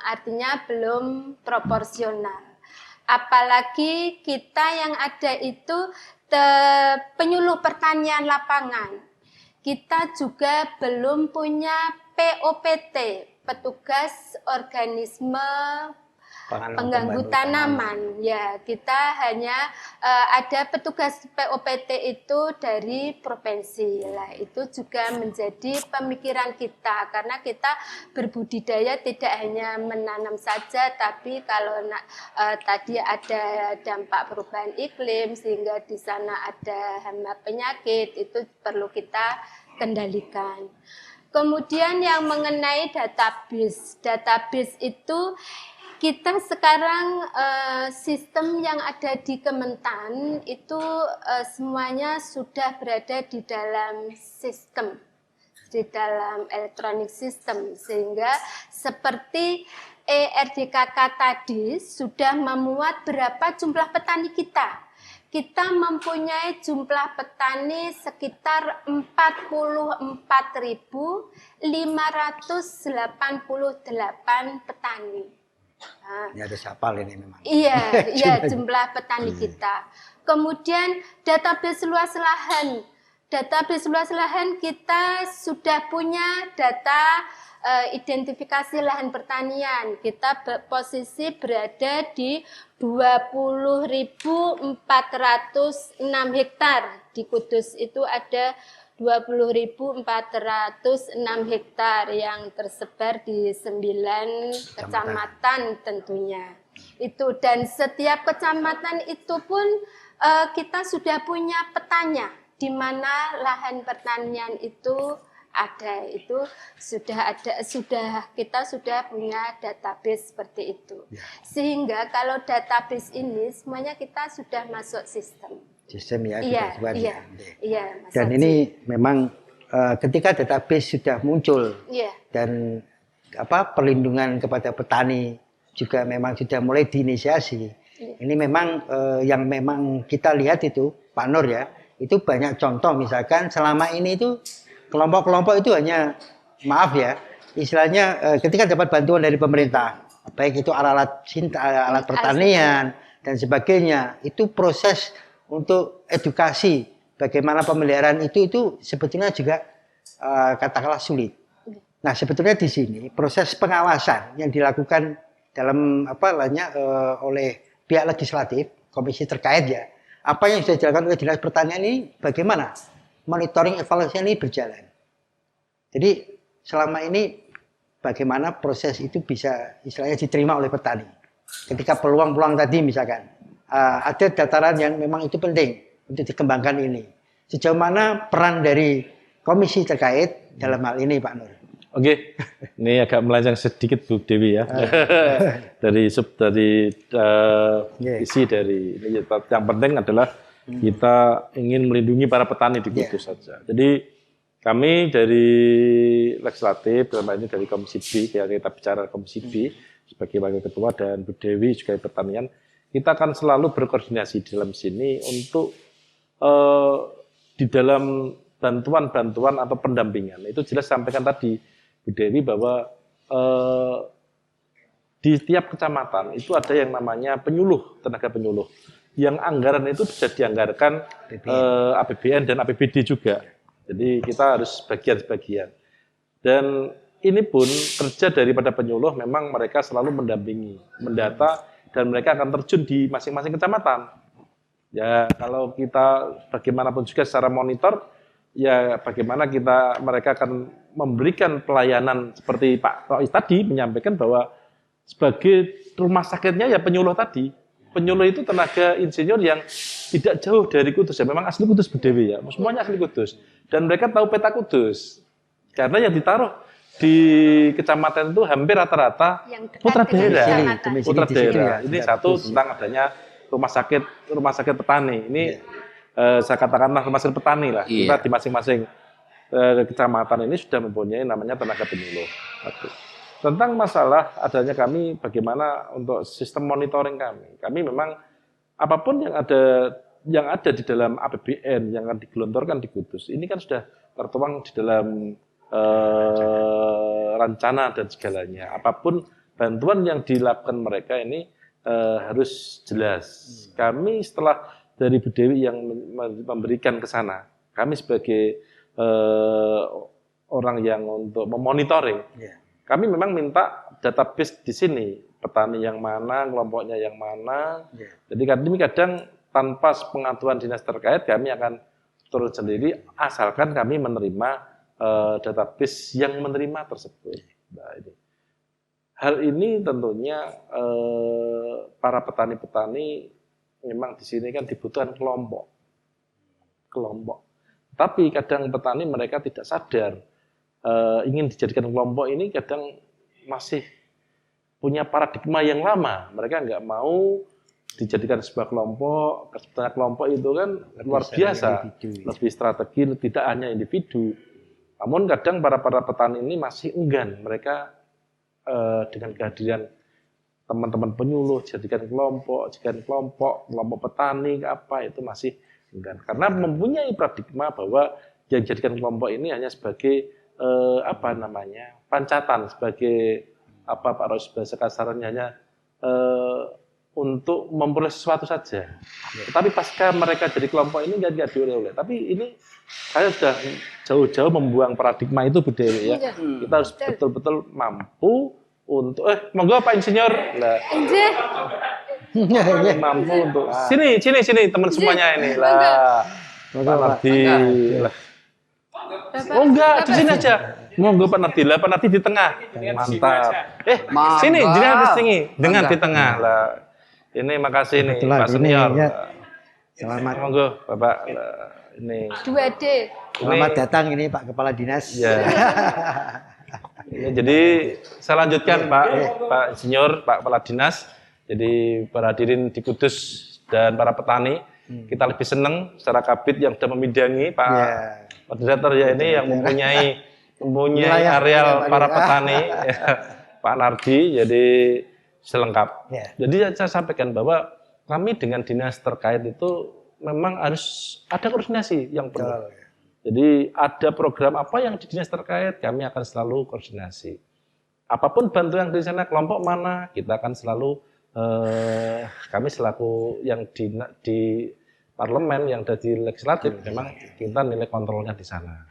artinya belum proporsional. Apalagi kita yang ada itu penyuluh pertanian lapangan. Kita juga belum punya POPT, petugas organisme pengganggu tanaman. Ya, kita hanya ada petugas POPT itu dari provinsi. Lah, itu juga menjadi pemikiran kita karena kita berbudidaya tidak hanya menanam saja, tapi kalau tadi ada dampak perubahan iklim sehingga di sana ada hama penyakit itu perlu kita kendalikan. Kemudian yang mengenai database itu kita sekarang sistem yang ada di Kementan itu semuanya sudah berada di dalam sistem, di dalam elektronik sistem sehingga seperti ERDKK tadi sudah memuat berapa jumlah petani kita. Kita mempunyai jumlah petani sekitar 44.588 petani. Ini ada sapal ini memang. Iya, iya jumlah petani kita. Kemudian database luas lahan. Database luas lahan kita sudah punya data identifikasi lahan pertanian. Kita posisi berada di 20.406 hektar. Di Kudus itu ada 20.406 hektar yang tersebar di 9 kecamatan tentunya. Itu, dan setiap kecamatan itu pun kita sudah punya petanya, di mana lahan pertanian itu ada, itu kita sudah punya database seperti itu. Sehingga kalau database ini semuanya kita sudah masuk sistem. Sistem ya, iya, dan ini memang ketika database sudah muncul dan perlindungan kepada petani juga memang sudah mulai diinisiasi. Ini memang yang memang kita lihat itu Pak Nur ya, itu banyak contoh, misalkan selama ini itu kelompok-kelompok itu hanya, maaf ya, istilahnya ketika dapat bantuan dari pemerintah, baik itu alat pertanian dan sebagainya, itu proses untuk edukasi bagaimana pemeliharaan itu sebetulnya juga katakanlah sulit. Nah, sebetulnya di sini proses pengawasan yang dilakukan dalam oleh pihak legislatif, komisi terkait ya, apa yang sudah dilakukan oleh Dinas Pertanian ini, bagaimana monitoring evaluasi ini berjalan. Jadi selama ini bagaimana proses itu bisa istilahnya diterima oleh petani. Ketika peluang-peluang tadi misalkan ada dataran yang memang itu penting untuk dikembangkan ini. Sejauh mana peran dari komisi terkait dalam hal ini, Pak Nur? Oke, ini agak melenceng sedikit Bu Dewi ya. dari isi dari ini, yang penting adalah kita ingin melindungi para petani di Kudus saja. Jadi kami dari legislatif, dalam hal ini dari Komisi B, kita bicara Komisi B sebagai wakil ketua, dan Bu Dewi juga pertanian, kita akan selalu berkoordinasi di dalam sini untuk di dalam bantuan-bantuan atau pendampingan. Itu jelas sampaikan tadi Bu Dewi bahwa di setiap kecamatan itu ada yang namanya penyuluh, tenaga penyuluh. Yang anggaran itu bisa dianggarkan APBN dan APBD juga. Jadi kita harus bagian-bagian. Dan ini pun kerja daripada penyuluh, memang mereka selalu mendampingi, mendata, dan mereka akan terjun di masing-masing kecamatan. Ya, kalau kita bagaimanapun juga secara monitor, ya bagaimana mereka akan memberikan pelayanan seperti Pak Rois tadi menyampaikan bahwa sebagai rumah sakitnya ya penyuluh tadi. Penyuluh itu tenaga insinyur yang tidak jauh dari Kudus ya, memang asli Kudus Bu Dewi ya, semuanya asli Kudus. Dan mereka tahu peta Kudus. Karena yang ditaruh di kecamatan itu hampir rata-rata putra daerah. Putra daerah. Ini satu tentang adanya rumah sakit petani. Ini saya katakanlah rumah sakit petani lah. Kita di masing-masing kecamatan ini sudah mempunyai namanya tenaga penyuluh. Tentang masalah adanya kami, bagaimana untuk sistem monitoring kami. Kami memang apapun yang ada di dalam APBN yang akan digelontorkan di Kudus, ini kan sudah tertuang di dalam rencana dan segalanya. Apapun bantuan yang dilakukan mereka ini harus jelas. Kami setelah dari Bu Dewi yang memberikan ke sana, kami sebagai orang yang untuk memonitoring, kami memang minta database di sini, petani yang mana, kelompoknya yang mana. Jadi kami kadang tanpa pengaturan dinas terkait, kami akan turun sendiri, asalkan kami menerima database yang menerima tersebut. Nah, ini. Hal ini tentunya para petani-petani memang di sini kan dibutuhkan kelompok. Tapi kadang petani mereka tidak sadar ingin dijadikan kelompok ini, kadang masih punya paradigma yang lama. Mereka nggak mau dijadikan sebuah kelompok. Sebetulnya kelompok itu kan luar biasa, lebih strategi, tidak hanya individu. Namun kadang para petani ini masih enggan. Mereka dengan kehadiran teman-teman penyuluh, jadikan kelompok petani apa itu masih enggan. Karena mempunyai paradigma bahwa yang dijadikan kelompok ini hanya sebagai pancatan, sebagai Pak Rois bahasa kasarnya hanya untuk memperoleh sesuatu saja. Tapi pasca mereka jadi kelompok ini nggak dioleh-oleh. Tapi ini saya sudah jauh-jauh membuang paradigma itu, Bu Dewi ya. Kita harus betul-betul mampu untuk monggo Pak Insinyur. Lah. Mampu untuk sini teman semuanya ini lah. Pak Nardi lah. Oh enggak, di sini aja. Monggo Pak Nardi lah, Pak Nardi di tengah. Mantap. Sini jenengan di sini, dengan di tengah lah. Ini makasih nih Pak Senior. Ya. Selamat. Monggo Bapak ini. 2D. Selamat datang ini Pak Kepala Dinas. Ya. Ini jadi saya lanjutkan Pak Insinyur, Pak Kepala Dinas. Jadi para hadirin di Kudus dan para petani, kita lebih senang secara kabit yang sudah memidangi Pak Moderator ya ini yang mempunyai areal para petani, Pak Nardi. Jadi selengkap. Jadi saya sampaikan bahwa kami dengan dinas terkait itu memang harus ada koordinasi yang perlu. Jadi ada program apa yang di dinas terkait, kami akan selalu koordinasi. Apapun bantuan di sana, kelompok mana, kita akan selalu kami selaku yang di parlemen, yang ada di legislatif, memang kita nilai kontrolnya di sana.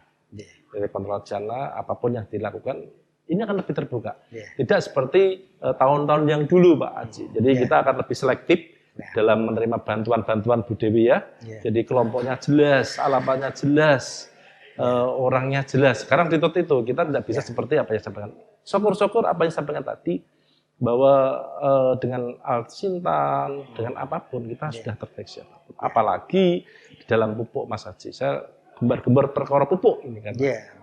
Nilai kontrol di sana, apapun yang dilakukan ini akan lebih terbuka. Tidak seperti tahun-tahun yang dulu Pak Haji. Jadi kita akan lebih selektif dalam menerima bantuan-bantuan Bu Dewi ya. Jadi kelompoknya jelas, alamatnya jelas, orangnya jelas. Sekarang di itu kita tidak bisa seperti apa yang saya sampaikan. Syukur-syukur apa yang saya sampaikan tadi, bahwa dengan Alsintan, dengan apapun kita sudah terdeteksi. Apalagi di dalam pupuk Mas Haji. Saya gembar-gembar perkara pupuk ini kan.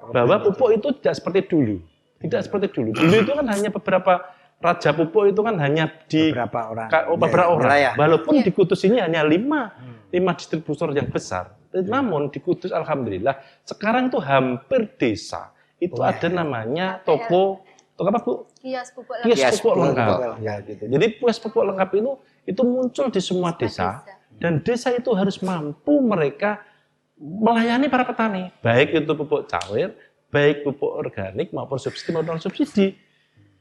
Bahwa pupuk itu tidak seperti dulu. Tidak seperti dulu. Dulu itu kan hanya beberapa raja pupuk itu kan hanya di beberapa orang. Walaupun di Kudus ini hanya 5 distributor yang besar. Namun di Kudus alhamdulillah sekarang itu hampir desa itu ada namanya toko apa Bu? Kios pupuk lengkap. Ya, gitu. Jadi kios pupuk lengkap itu muncul di semua desa dan desa itu harus mampu mereka melayani para petani, baik itu pupuk cair, baik pupuk organik maupun subsidi maupun non subsidi.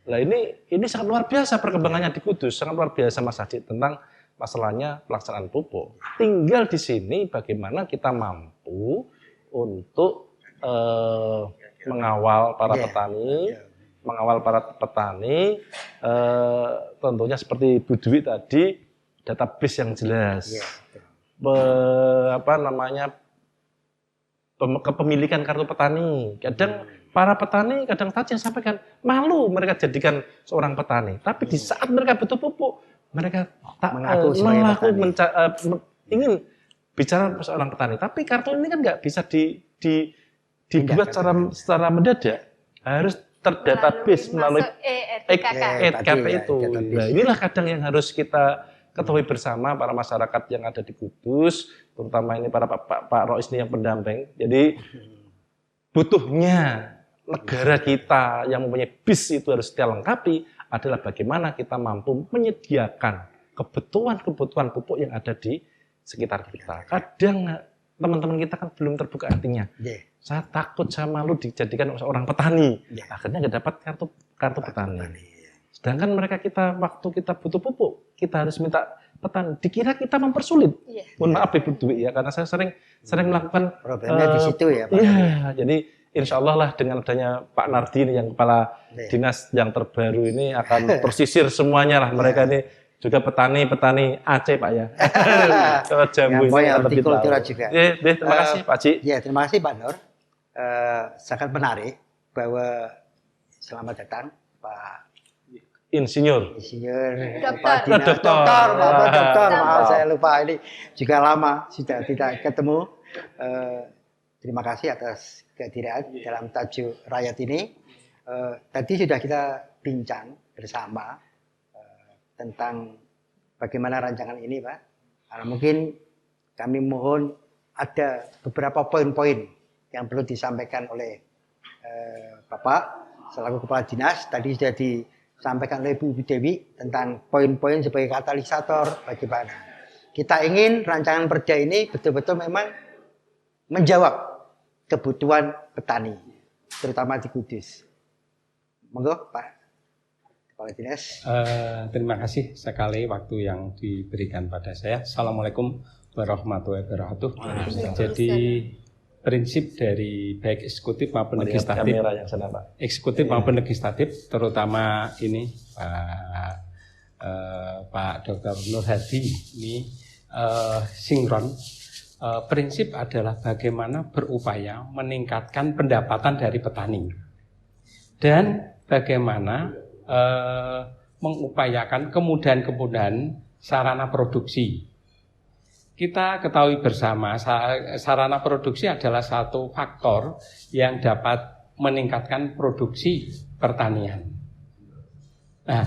Nah ini sangat luar biasa perkembangannya di Kudus, sangat luar biasa Mas Hadi tentang masalahnya pelaksanaan pupuk. Tinggal di sini bagaimana kita mampu untuk mengawal para petani, tentunya seperti Bu Dwi tadi, database yang jelas, kepemilikan kartu petani. Kadang para petani kadang tadi yang sampaikan malu mereka jadikan seorang petani, tapi di saat mereka butuh pupuk mereka tak ingin bicara seorang petani. Tapi kartu ini kan nggak bisa dibuat secara mendadak, harus terdatabase melalui ETKP itu. Nah, inilah kadang yang harus kita ketahui bersama para masyarakat yang ada di Kudus, terutama ini para Pak Rois ini yang pendamping. Jadi butuhnya negara kita yang mempunyai bis itu harus kita lengkapi adalah bagaimana kita mampu menyediakan kebutuhan pupuk yang ada di sekitar kita. Kadang teman-teman kita kan belum terbuka hatinya. Saya takut, saya malu dijadikan seorang petani. Akhirnya nggak dapat kartu petani. Sedangkan kita waktu kita butuh pupuk, kita harus minta petani. Dikira kita mempersulit. Mohon maaf Ibu Dwi ya, karena saya sering melakukan problemnya di situ ya Pak. Iya, jadi insya Allah lah dengan adanya Pak Nardi ini yang kepala dinas yang terbaru ini akan tersisir semuanya lah. Mereka ini juga petani Aceh Pak ya. Jambu ini lebih tahu. Juga. Terima kasih Pak Ci. Ya, terima kasih Pak Nur. Sangat menarik bahwa selamat datang Pak Insinyur. Dokter. Maaf saya lupa, ini juga lama sudah tidak ketemu. Terima kasih atas kehadiran dalam tajuk rakyat ini. Tadi sudah kita bincang bersama tentang bagaimana rancangan ini, Pak. Nah, mungkin kami mohon ada beberapa poin-poin yang perlu disampaikan oleh Bapak selaku Kepala Dinas. Tadi sudah disampaikan oleh Bu Dewi tentang poin-poin sebagai katalisator bagaimana kita ingin rancangan perda ini betul-betul memang menjawab kebutuhan petani, terutama di Kudus. Monggo Pak Kepala Dinas. Terima kasih sekali waktu yang diberikan pada saya. Assalamualaikum warahmatullahi wabarakatuh. Jadi prinsip dari baik eksekutif maupun legislatif, eksekutif maupun legislatif, terutama ini Pak Dr. Nur Hadi ini sinkron. Prinsip adalah bagaimana berupaya meningkatkan pendapatan dari petani dan bagaimana mengupayakan kemudahan-kemudahan sarana produksi. Kita ketahui bersama sarana produksi adalah satu faktor yang dapat meningkatkan produksi pertanian. Nah,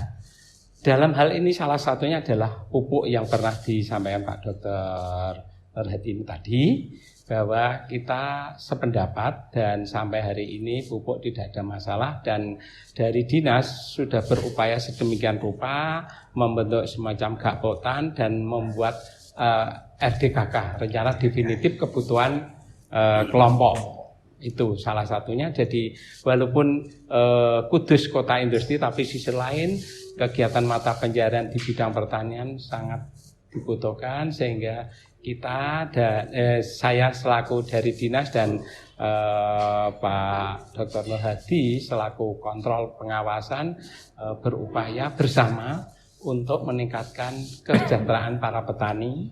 dalam hal ini salah satunya adalah pupuk yang pernah disampaikan Pak Dr. Hadi tadi, bahwa kita sependapat dan sampai hari ini pupuk tidak ada masalah, dan dari dinas sudah berupaya sedemikian rupa membentuk semacam gakpotan dan membuat RDKK, rencana definitif kebutuhan kelompok. Itu salah satunya. Jadi walaupun Kudus kota industri, tapi sisi lain kegiatan mata pencaharian di bidang pertanian sangat dibutuhkan, sehingga kita saya selaku dari dinas dan Pak Dr. Nur Hadi selaku kontrol pengawasan berupaya bersama untuk meningkatkan kesejahteraan para petani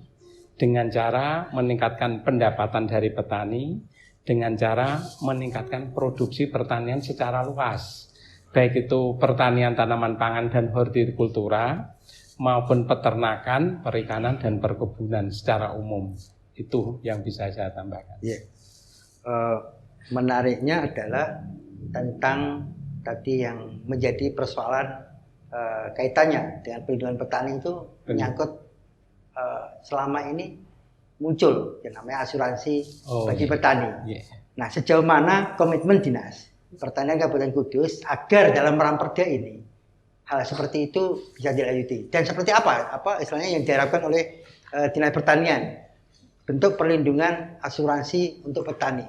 dengan cara meningkatkan pendapatan dari petani, dengan cara meningkatkan produksi pertanian secara luas, baik itu pertanian tanaman pangan dan hortikultura maupun peternakan, perikanan, dan perkebunan secara umum. Itu yang bisa saya tambahkan. Yeah. Menariknya adalah tentang tadi yang menjadi persoalan kaitannya dengan perlindungan petani itu menyangkut selama ini muncul yang namanya asuransi bagi petani. Yeah. Nah, sejauh mana komitmen Dinas Pertanian Kabupaten Kudus agar dalam Ramperda ini hal seperti itu bisa dilanjuti, dan seperti apa istilahnya yang diharapkan oleh Dinas Pertanian bentuk perlindungan asuransi untuk petani,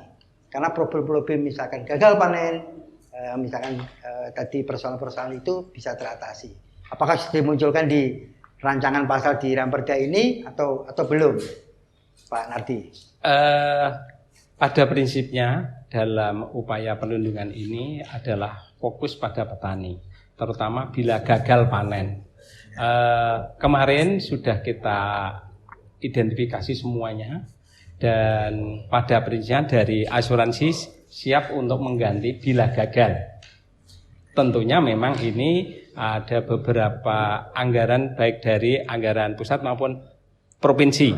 karena problem-problem misalkan gagal panen, misalkan tadi persoalan-persoalan itu bisa teratasi. Apakah sudah dimunculkan di rancangan pasal di Ramperda ini atau belum, Pak Nardi? Pada prinsipnya dalam upaya perlindungan ini adalah fokus pada petani, terutama bila gagal panen. Kemarin sudah kita identifikasi semuanya, dan pada prinsipnya dari asuransi siap untuk mengganti bila gagal. Tentunya memang ini ada beberapa anggaran baik dari anggaran pusat maupun provinsi.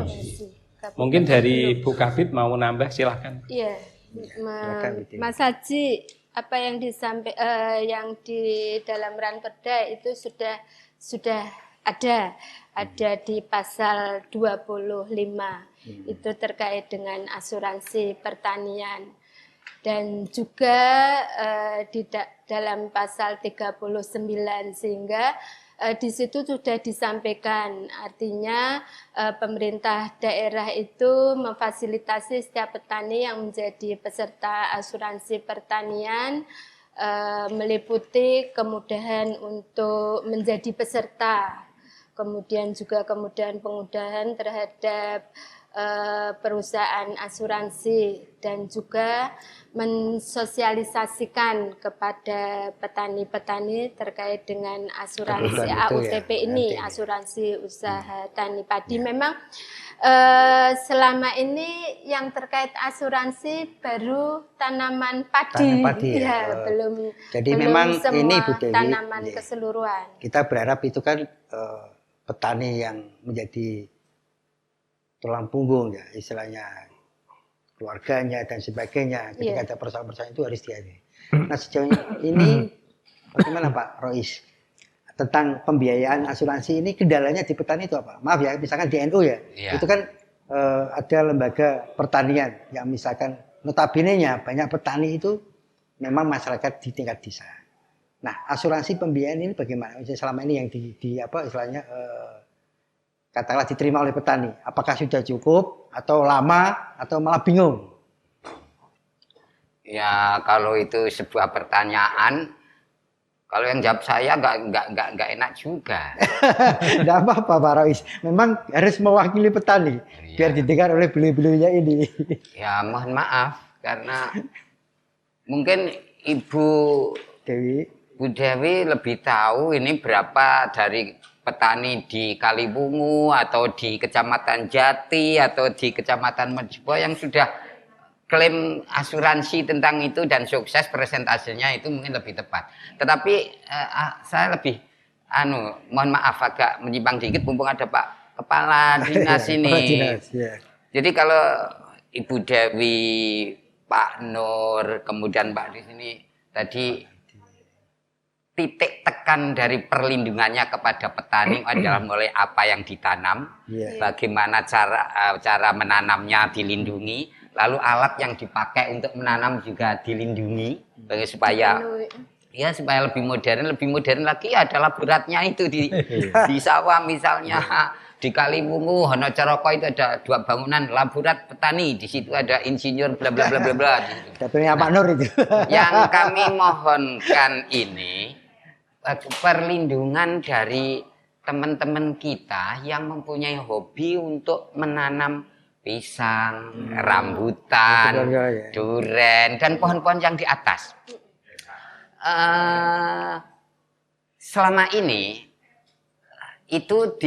Mungkin dari Bu Kabid mau nambah, silahkan. Iya, Mas Haji, apa yang yang di dalam Ranperda itu sudah ada di pasal 25. Itu terkait dengan asuransi pertanian, dan juga di dalam pasal 39, sehingga di situ sudah disampaikan, artinya pemerintah daerah itu memfasilitasi setiap petani yang menjadi peserta asuransi pertanian, meliputi kemudahan untuk menjadi peserta, kemudian juga kemudahan terhadap perusahaan asuransi, dan juga mensosialisasikan kepada petani-petani terkait dengan asuransi AUTP ini, asuransi usaha tani padi. Memang selama ini yang terkait asuransi baru tanaman padi, ya, belum. Jadi belum memang semua ini Bu Dewi, tanaman keseluruhan. Kita berharap itu kan petani yang menjadi tulang punggung, ya istilahnya, keluarganya dan sebagainya, ketika ada persoalan-persoalan itu harus dihadapi. Nah, sejauh ini bagaimana Pak Rois tentang pembiayaan asuransi ini, kendalanya di petani itu apa? Maaf ya, misalkan di NU ya, itu kan ada lembaga pertanian yang misalkan notabene-nya banyak petani itu memang masyarakat di tingkat desa. Nah, asuransi pembiayaan ini bagaimana? Misalnya selama ini yang istilahnya katakanlah diterima oleh petani, apakah sudah cukup atau lama atau malah bingung? Ya, kalau itu sebuah pertanyaan, Kalau yang jawab saya nggak enak juga. Tidak apa-apa Pak Rois. Memang harus mewakili petani biar didengar oleh beliau-beliaunya ini. Ya mohon maaf karena mungkin Ibu Dewi lebih tahu ini berapa dari petani di Kalibungu atau di Kecamatan Jati atau di Kecamatan Merjubo yang sudah klaim asuransi tentang itu dan sukses, presentasinya itu mungkin lebih tepat. Tetapi saya lebih mohon maaf agak menyimpang dikit mumpung ada Pak Kepala Dinas ini. Jadi kalau Ibu Dewi, Pak Nur, kemudian Pak di sini tadi titik tekan dari perlindungannya kepada petani adalah mulai apa yang ditanam, bagaimana cara menanamnya dilindungi. Lalu alat yang dipakai untuk menanam juga dilindungi supaya lebih modern lagi adalah beratnya itu di sawah misalnya di Kalibungu Honocoroko itu ada 2 bangunan laborat petani, di situ ada insinyur bla bla bla bla bla. Dapurnya Pak Nur itu. Yang kami mohonkan ini perlindungan dari teman-teman kita yang mempunyai hobi untuk menanam pisang, rambutan, duren, dan pohon-pohon yang di atas. Selama ini itu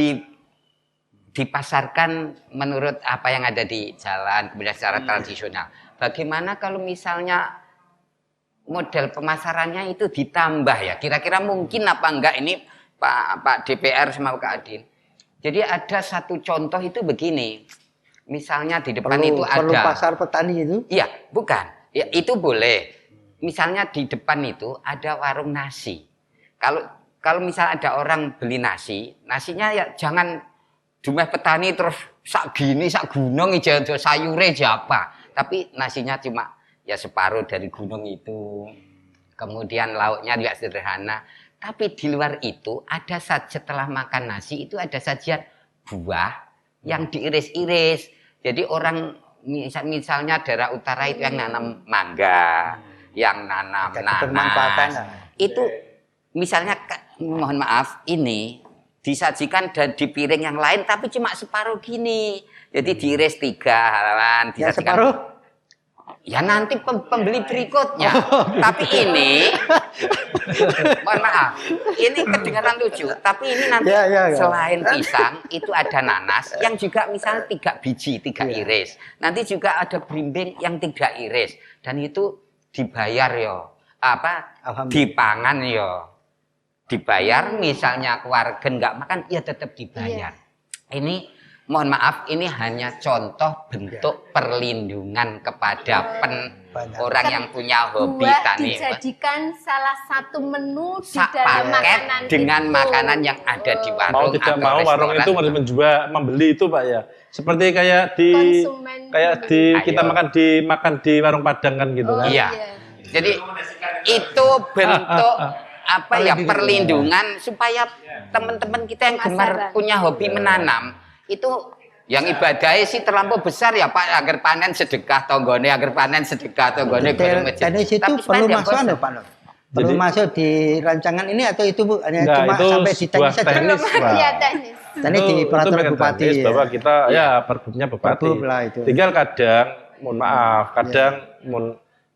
dipasarkan menurut apa yang ada di jalan, kemudian secara tradisional. Bagaimana kalau misalnya model pemasarannya itu ditambah ya? Kira-kira mungkin apa enggak ini Pak DPR sama Pak Adin? Jadi ada satu contoh itu begini. Misalnya di depan itu ada. Perlu pasar petani itu? Iya, bukan. Ya, itu boleh. Misalnya di depan itu ada warung nasi. Kalau misalnya ada orang beli nasi, nasinya ya jangan jumlah petani terus sak gini, sak gunung aja sayure apa. Tapi nasinya cuma ya separuh dari gunung itu. Kemudian lauknya juga sederhana. Tapi di luar itu ada setelah makan nasi itu ada sajian buah yang diiris-iris. Jadi orang misalnya daerah utara itu yang nanam mangga, yang nanam nanas. Itu misalnya mohon maaf ini disajikan dan di piring yang lain tapi cuma separuh gini. Jadi diiris 3 halaman. Ya separuh? Ya nanti pembeli berikutnya. Tapi ini mohon maaf, ini kedengaran lucu. Tapi ini nanti selain pisang itu ada nanas yang juga misalnya 3 biji, 3 iris. Nanti juga ada berimbing yang 3 iris. Dan itu dibayar dipangan dibayar. Misalnya keluarga nggak makan, ya tetap dibayar. Ini mohon maaf, ini hanya contoh bentuk perlindungan kepada orang yang punya hobi tani. Dijadikan salah satu menu di dalam makanan dengan itu. Makanan yang ada di warung. Mau tidak atau mau warung itu harus membeli itu Pak ya. Seperti kayak kita makan di warung Padang kan gitu kan. Iya. Jadi itu bentuk perlindungan supaya teman-teman kita yang gemar punya hobi menanam itu yang ibadahnya sih terlampau besar ya Pak, agar panen sedekah tonggone, Dan di situ perlu masuk Pak Nur. Perlu masuk di rancangan ini atau itu Bu hanya cuma sampai di teknis saja? Teknis. Tadi di peraturan bupati bahwa kita pergubnya bupati. Tinggal kadang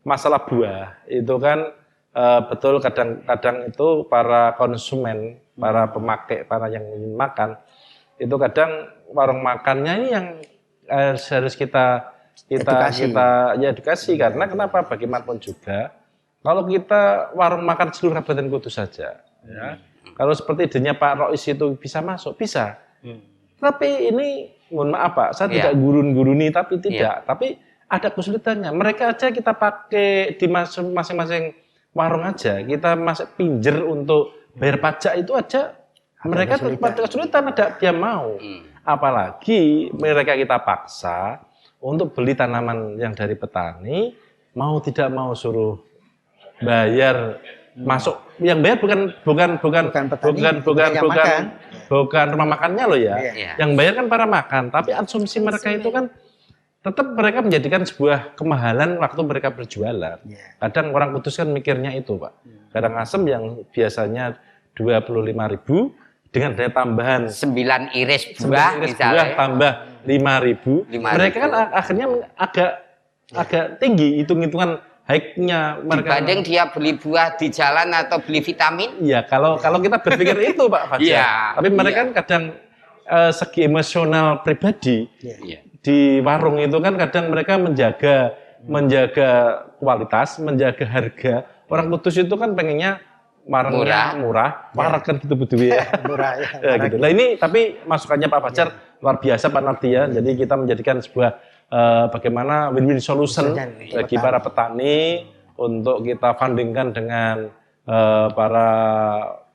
masalah buah itu kan betul kadang itu para konsumen, para pemakai, para yang ingin makan itu kadang warung makannya ini yang harus kita edukasi karena kenapa bagaimanapun juga kalau kita warung makan seluruh Kabupaten Kudus saja ya kalau seperti idenya Pak Rois itu bisa masuk bisa tapi ini mohon maaf Pak saya tidak gurun-guruni tapi tidak tapi ada kesulitannya mereka aja kita pakai di masing-masing warung aja kita masih pinjer untuk bayar pajak itu aja mereka kesulitan ada dia mau apalagi mereka kita paksa untuk beli tanaman yang dari petani mau tidak mau suruh bayar masuk yang bayar bukan rumah makannya loh ya yang bayar kan para makan tapi asumsi mereka itu kan tetap mereka menjadikan sebuah kemahalan waktu mereka berjualan. Kadang orang Kudus kan mikirnya itu, Pak. Karangasem yang biasanya 25.000 dengan daya tambahan 9 iris buah misalnya tambah 5.000. Mereka kan akhirnya agak tinggi hitung-hitungan hike-nya mereka. Dibanding dia beli buah di jalan atau beli vitamin. Iya, kalau kita berpikir itu Pak Fajar. Iya, Tapi mereka kan kadang segi emosional pribadi di warung itu kan kadang mereka menjaga kualitas, menjaga harga. Orang Kudus itu kan pengennya murah, parah kan gitu betul ya. Murah ya gitu. Nah ini tapi masukannya Pak Fajar luar biasa Pak Nardi ya. Jadi kita menjadikan sebuah bagaimana win-win solution bagi para petani untuk kita fundingkan dengan para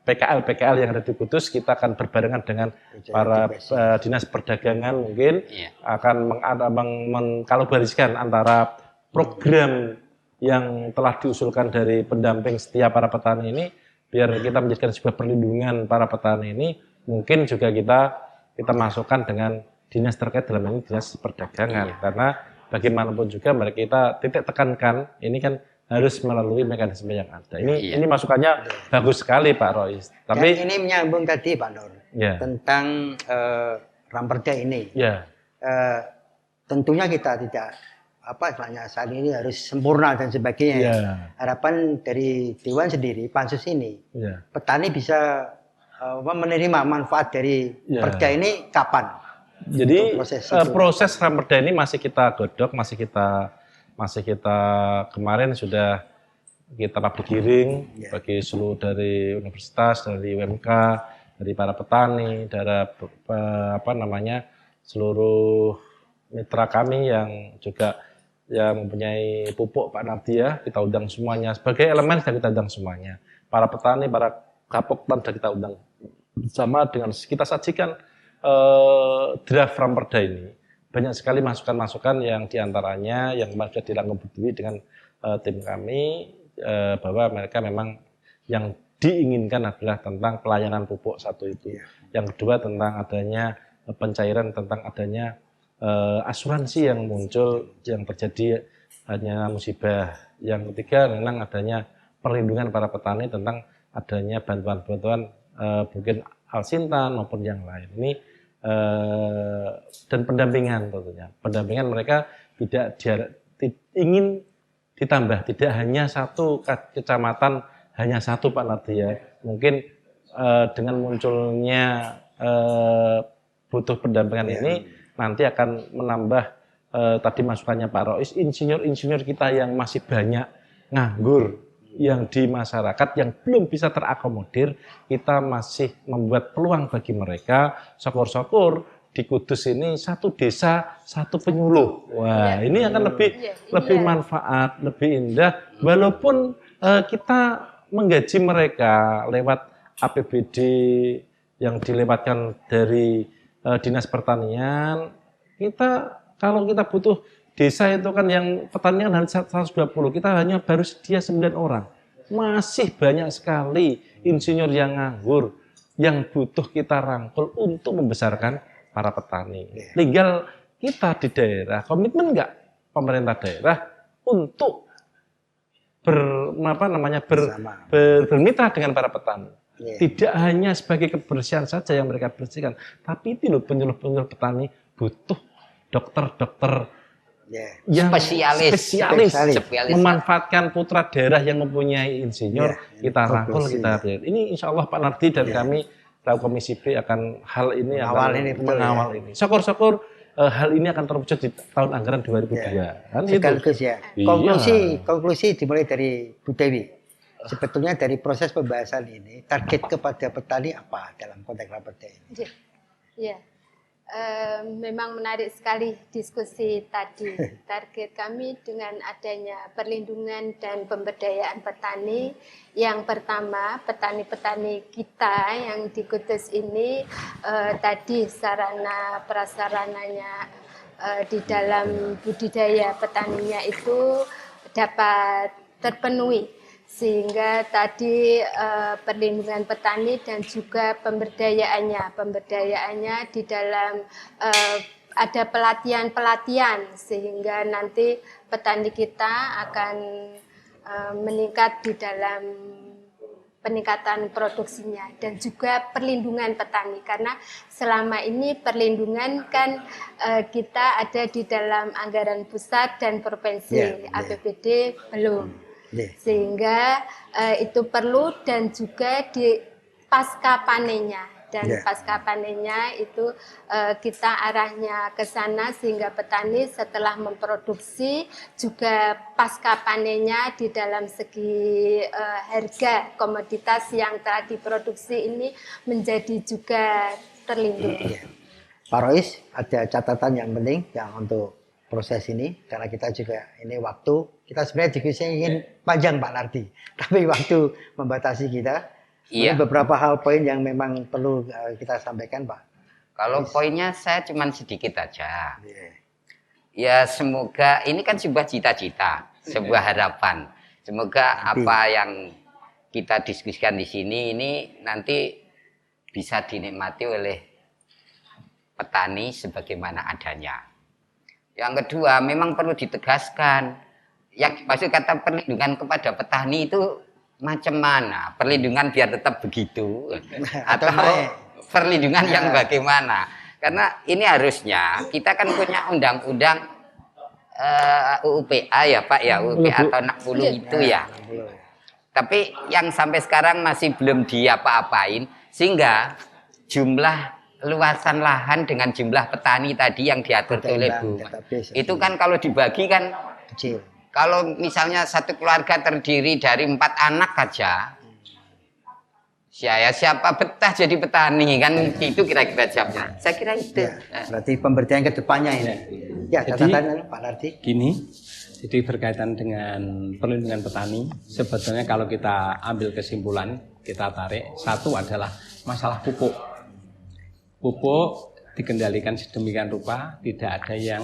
PKL yang ada di Kudus. Kita akan berbarengan dengan para dinas perdagangan mungkin akan mengkolaborasikan antara program yang telah diusulkan dari pendamping setiap para petani ini, biar kita menjadikan sebuah perlindungan para petani ini, mungkin juga kita masukkan dengan dinas terkait dalam ini dinas perdagangan, karena bagaimanapun juga mereka kita titik tekankan ini kan harus melalui mekanisme yang ada. Ini masukannya bagus sekali Pak Rois. Tapi dan ini menyambung tadi Pak Nur tentang Ramperda ini. Tentunya kita tidak istilahnya saat ini harus sempurna dan sebagainya. Harapan dari Dewan sendiri, pansus ini, petani bisa menerima manfaat dari perda ini kapan? Jadi proses Ramperda ini masih kita godok, masih kita kemarin sudah kita public hearing bagi seluruh dari universitas, dari UMK, dari para petani, dari seluruh mitra kami yang juga yang mempunyai pupuk Pak Nardi ya, kita undang semuanya. Sebagai elemen sudah kita undang semuanya. Para petani, para kapoktan sudah kita undang bersama dengan kita sajikan draft Ramperda ini. Banyak sekali masukan-masukan yang diantaranya yang sudah dirangkum dengan tim kami bahwa mereka memang yang diinginkan adalah tentang pelayanan pupuk satu itu. Yang kedua tentang adanya pencairan, tentang adanya asuransi yang muncul yang terjadi hanya musibah. Yang ketiga memang adanya perlindungan para petani tentang adanya bantuan-bantuan mungkin Alsintan maupun yang lain. Ini dan pendampingan tentunya. Pendampingan mereka tidak ingin ditambah, tidak hanya satu kecamatan, hanya satu Pak Nardi ya. Mungkin dengan munculnya butuh pendampingan ini nanti akan menambah tadi masukannya Pak Rois, insinyur-insinyur kita yang masih banyak nganggur yang di masyarakat yang belum bisa terakomodir, kita masih membuat peluang bagi mereka. Syukur-syukur di Kudus ini satu desa satu penyuluh. Wah, ini akan lebih manfaat, lebih indah. Walaupun kita menggaji mereka lewat APBD yang dilewatkan dari Dinas Pertanian, kalau kita butuh desa itu kan yang pertanian hanya 120, kita hanya baru sedia 9 orang. Masih banyak sekali insinyur yang nganggur, yang butuh kita rangkul untuk membesarkan para petani. Tinggal kita di daerah, komitmen enggak pemerintah daerah untuk bermitra dengan para petani. Tidak hanya sebagai kebersihan saja yang mereka bersihkan, tapi itu loh penyuluh-penyuluh petani butuh dokter-dokter yang spesialis memanfaatkan putra daerah yang mempunyai insinyur, kita rangkul, kita ini insya Allah Pak Nardi dan kami Komisi B akan hal ini mengawal ini. Syukur-syukur hal ini akan terwujud di tahun anggaran 2002. Kan sekaligus konklusi dimulai dari Bu Dewi. Sebetulnya dari proses pembahasan ini target kepada petani apa dalam konteks Ramperda ini? Memang menarik sekali diskusi tadi. Target kami dengan adanya perlindungan dan pemberdayaan petani, yang pertama petani-petani kita yang di Kudus ini tadi sarana prasarananya di dalam budidaya petaninya itu dapat terpenuhi. Sehingga tadi perlindungan petani dan juga pemberdayaannya di dalam ada pelatihan-pelatihan sehingga nanti petani kita akan meningkat di dalam peningkatan produksinya dan juga perlindungan petani, karena selama ini perlindungan kan kita ada di dalam anggaran pusat dan provinsi, APBD belum, sehingga itu perlu, dan juga di pasca panennya. Dan pasca panennya itu kita arahnya ke sana sehingga petani setelah memproduksi juga pasca panennya di dalam segi harga komoditas yang telah diproduksi ini menjadi juga terlindungi. Pak Rois, ada catatan yang penting yang untuk proses ini, karena kita juga ini waktu, kita sebenarnya diskusinya ingin panjang Pak Nardi, tapi waktu membatasi kita. Iya. Beberapa hal poin yang memang perlu kita sampaikan, Pak. Kalau poinnya saya cuma sedikit aja. Ya semoga ini kan sebuah cita-cita, sebuah harapan. Semoga apa yang kita diskusikan di sini ini nanti bisa dinikmati oleh petani sebagaimana adanya. Yang kedua, memang perlu ditegaskan. Yang maksud kata perlindungan kepada petani itu macam mana? Perlindungan biar tetap begitu atau perlindungan yang bagaimana? Karena ini harusnya kita kan punya undang-undang UUPA ya Pak ya, UUPA atau 60 itu ya. Tapi yang sampai sekarang masih belum diapa-apain, sehingga jumlah luasan lahan dengan jumlah petani tadi yang diatur oleh Bu, itu kan kalau dibagi kan kecil. Kalau misalnya satu keluarga terdiri dari 4 anak aja, siapa betah jadi petani kan, itu kira-kira jawabnya. Saya kira itu. Berarti pemberdayaan ke depannya ini. Ya, catatan Pak Nardi. Gini, jadi berkaitan dengan perlindungan petani, sebetulnya kalau kita ambil kesimpulan, kita tarik, satu adalah masalah pupuk. Pupuk dikendalikan sedemikian rupa, tidak ada yang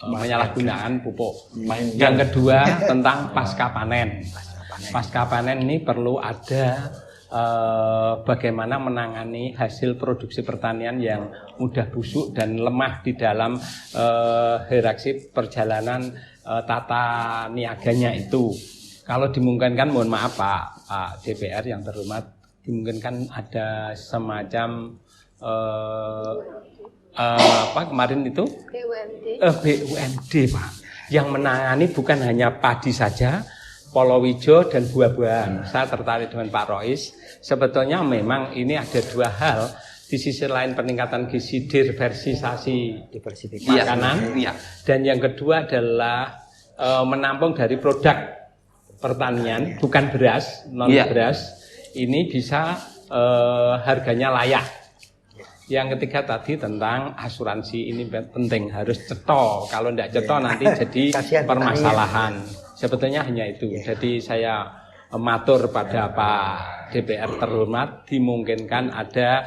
menyalahgunakan pupuk. Yang kedua tentang pasca panen. Pasca panen ini perlu ada bagaimana menangani hasil produksi pertanian yang mudah busuk dan lemah di dalam hierarki perjalanan tata niaganya itu. Kalau dimungkinkan, mohon maaf Pak DPR yang terhormat, dimungkinkan ada semacam apa kemarin itu BUMD Pak, yang menangani bukan hanya padi saja, palawija dan buah-buahan. Saya tertarik dengan Pak Rois. Sebetulnya memang ini ada dua hal. Di sisi lain peningkatan gizi, diversifikasi makanan, dan yang kedua adalah menampung dari produk pertanian, bukan beras, non beras. Ini bisa harganya layak. Yang ketiga tadi tentang asuransi, ini penting, harus cetok. Kalau tidak cetok nanti jadi permasalahan. Sebetulnya hanya itu. Jadi saya matur pada Pak DPR terhormat, dimungkinkan ada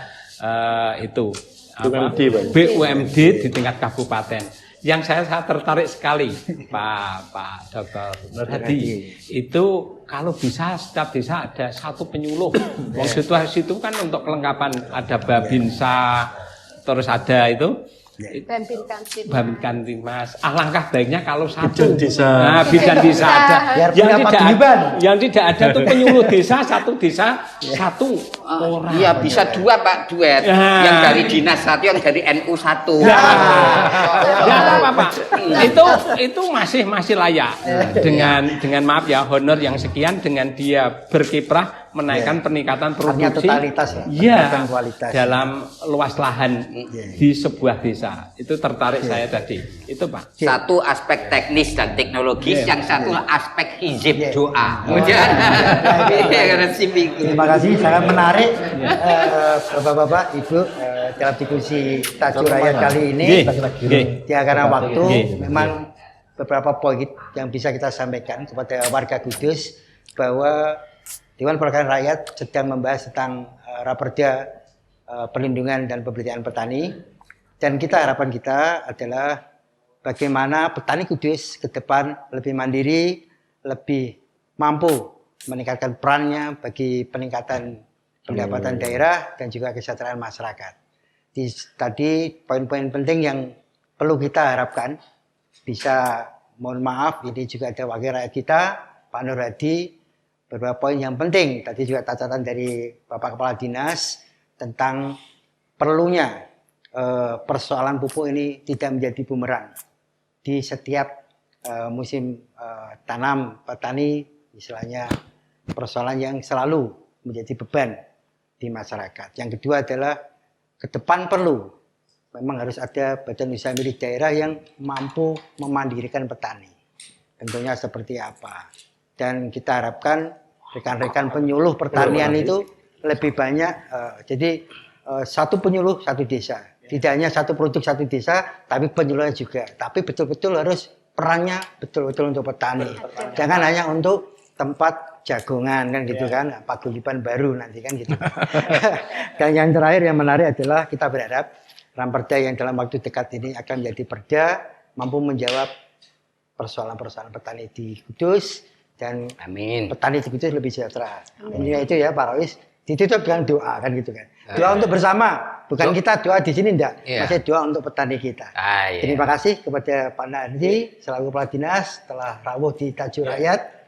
BUMD di tingkat kabupaten. Yang saya tertarik sekali Pak Dr. Nur Hadi, itu kalau bisa setiap desa ada satu penyuluh. Wong situ kan untuk kelengkapan ada Babinsa, terus ada itu Babin Kamtibmas. Alangkah baiknya kalau satu bidan desa ada. Yang tidak ada tuh penyuluh desa, satu desa satu orang. Iya, bisa dua Pak, duet. Yang dari dinas satu, yang dari NU satu. Apa-apa. Itu masih layak. Dengan maaf ya, honor yang sekian, dengan dia berkiprah menaikkan peningkatan produksi dalam luas lahan di sebuah desa. Itu tertarik saya tadi. Itu Pak. Satu aspek teknis dan teknologis, yang satu aspek hizib doa. Terima kasih, sangat menarik Bapak-bapak, Ibu, dalam diskusi Tajuk Rakyat kali ini. Karena waktu, memang beberapa poin yang bisa kita sampaikan kepada warga Kudus, bahwa Dewan Perwakilan Rakyat sedang membahas tentang Raperda Perlindungan dan Pemberdayaan Petani, dan harapan kita adalah bagaimana petani Kudus ke depan lebih mandiri, lebih mampu meningkatkan perannya bagi peningkatan pendapatan daerah dan juga kesejahteraan masyarakat. Tadi poin-poin penting yang perlu kita harapkan bisa, mohon maaf ini juga ada wakil rakyat kita Pak Nur Hadi, beberapa poin yang penting tadi juga catatan dari Bapak Kepala Dinas tentang perlunya persoalan pupuk ini tidak menjadi bumerang di setiap musim tanam petani, istilahnya persoalan yang selalu menjadi beban di masyarakat. Yang kedua adalah ke depan perlu memang harus ada badan usaha milik daerah yang mampu memandirikan petani. Tentunya seperti apa. Dan kita harapkan rekan-rekan penyuluh pertanian itu lebih banyak. Jadi satu penyuluh satu desa. Tidak hanya satu produk satu desa, tapi penyuluhnya juga. Tapi betul-betul harus perannya betul-betul untuk petani. Jangan hanya untuk tempat jagongan kan gitu kan, paguyuban baru nanti kan gitu. Dan yang terakhir yang menarik adalah kita berharap Ramperda yang dalam waktu dekat ini akan menjadi perda mampu menjawab persoalan-persoalan petani di Kudus dan Amin. Petani di Kudus lebih sejahtera. Intinya itu ya Pak Rois, ditutup dengan doa kan gitu kan. Doa untuk bersama, bukan kita doa di sini enggak, masih doa untuk petani kita. Iya. Terima kasih kepada Pak Nardi selaku Kepala Dinas telah rawuh di Tajuk Rakyat.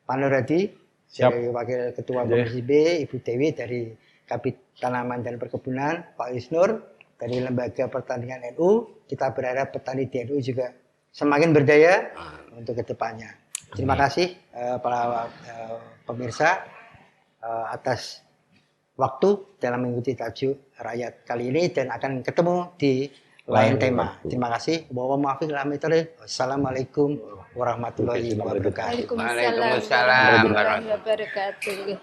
Pak Nur Hadi dari Wakil Ketua Komisi B, Ibu Dewi dari Kabit Tanaman dan Perkebunan, Pak Isnur dari Lembaga Pertanian NU. Kita berharap petani di NU juga semakin berdaya untuk kedepannya. Terima kasih para pemirsa atas waktu dalam mengikuti Tajuk Rakyat kali ini dan akan ketemu di lain tema. Terima kasih. Wassalamualaikum warahmatullahi wabarakatuh. Waalaikumsalam warahmatullahi wabarakatuh.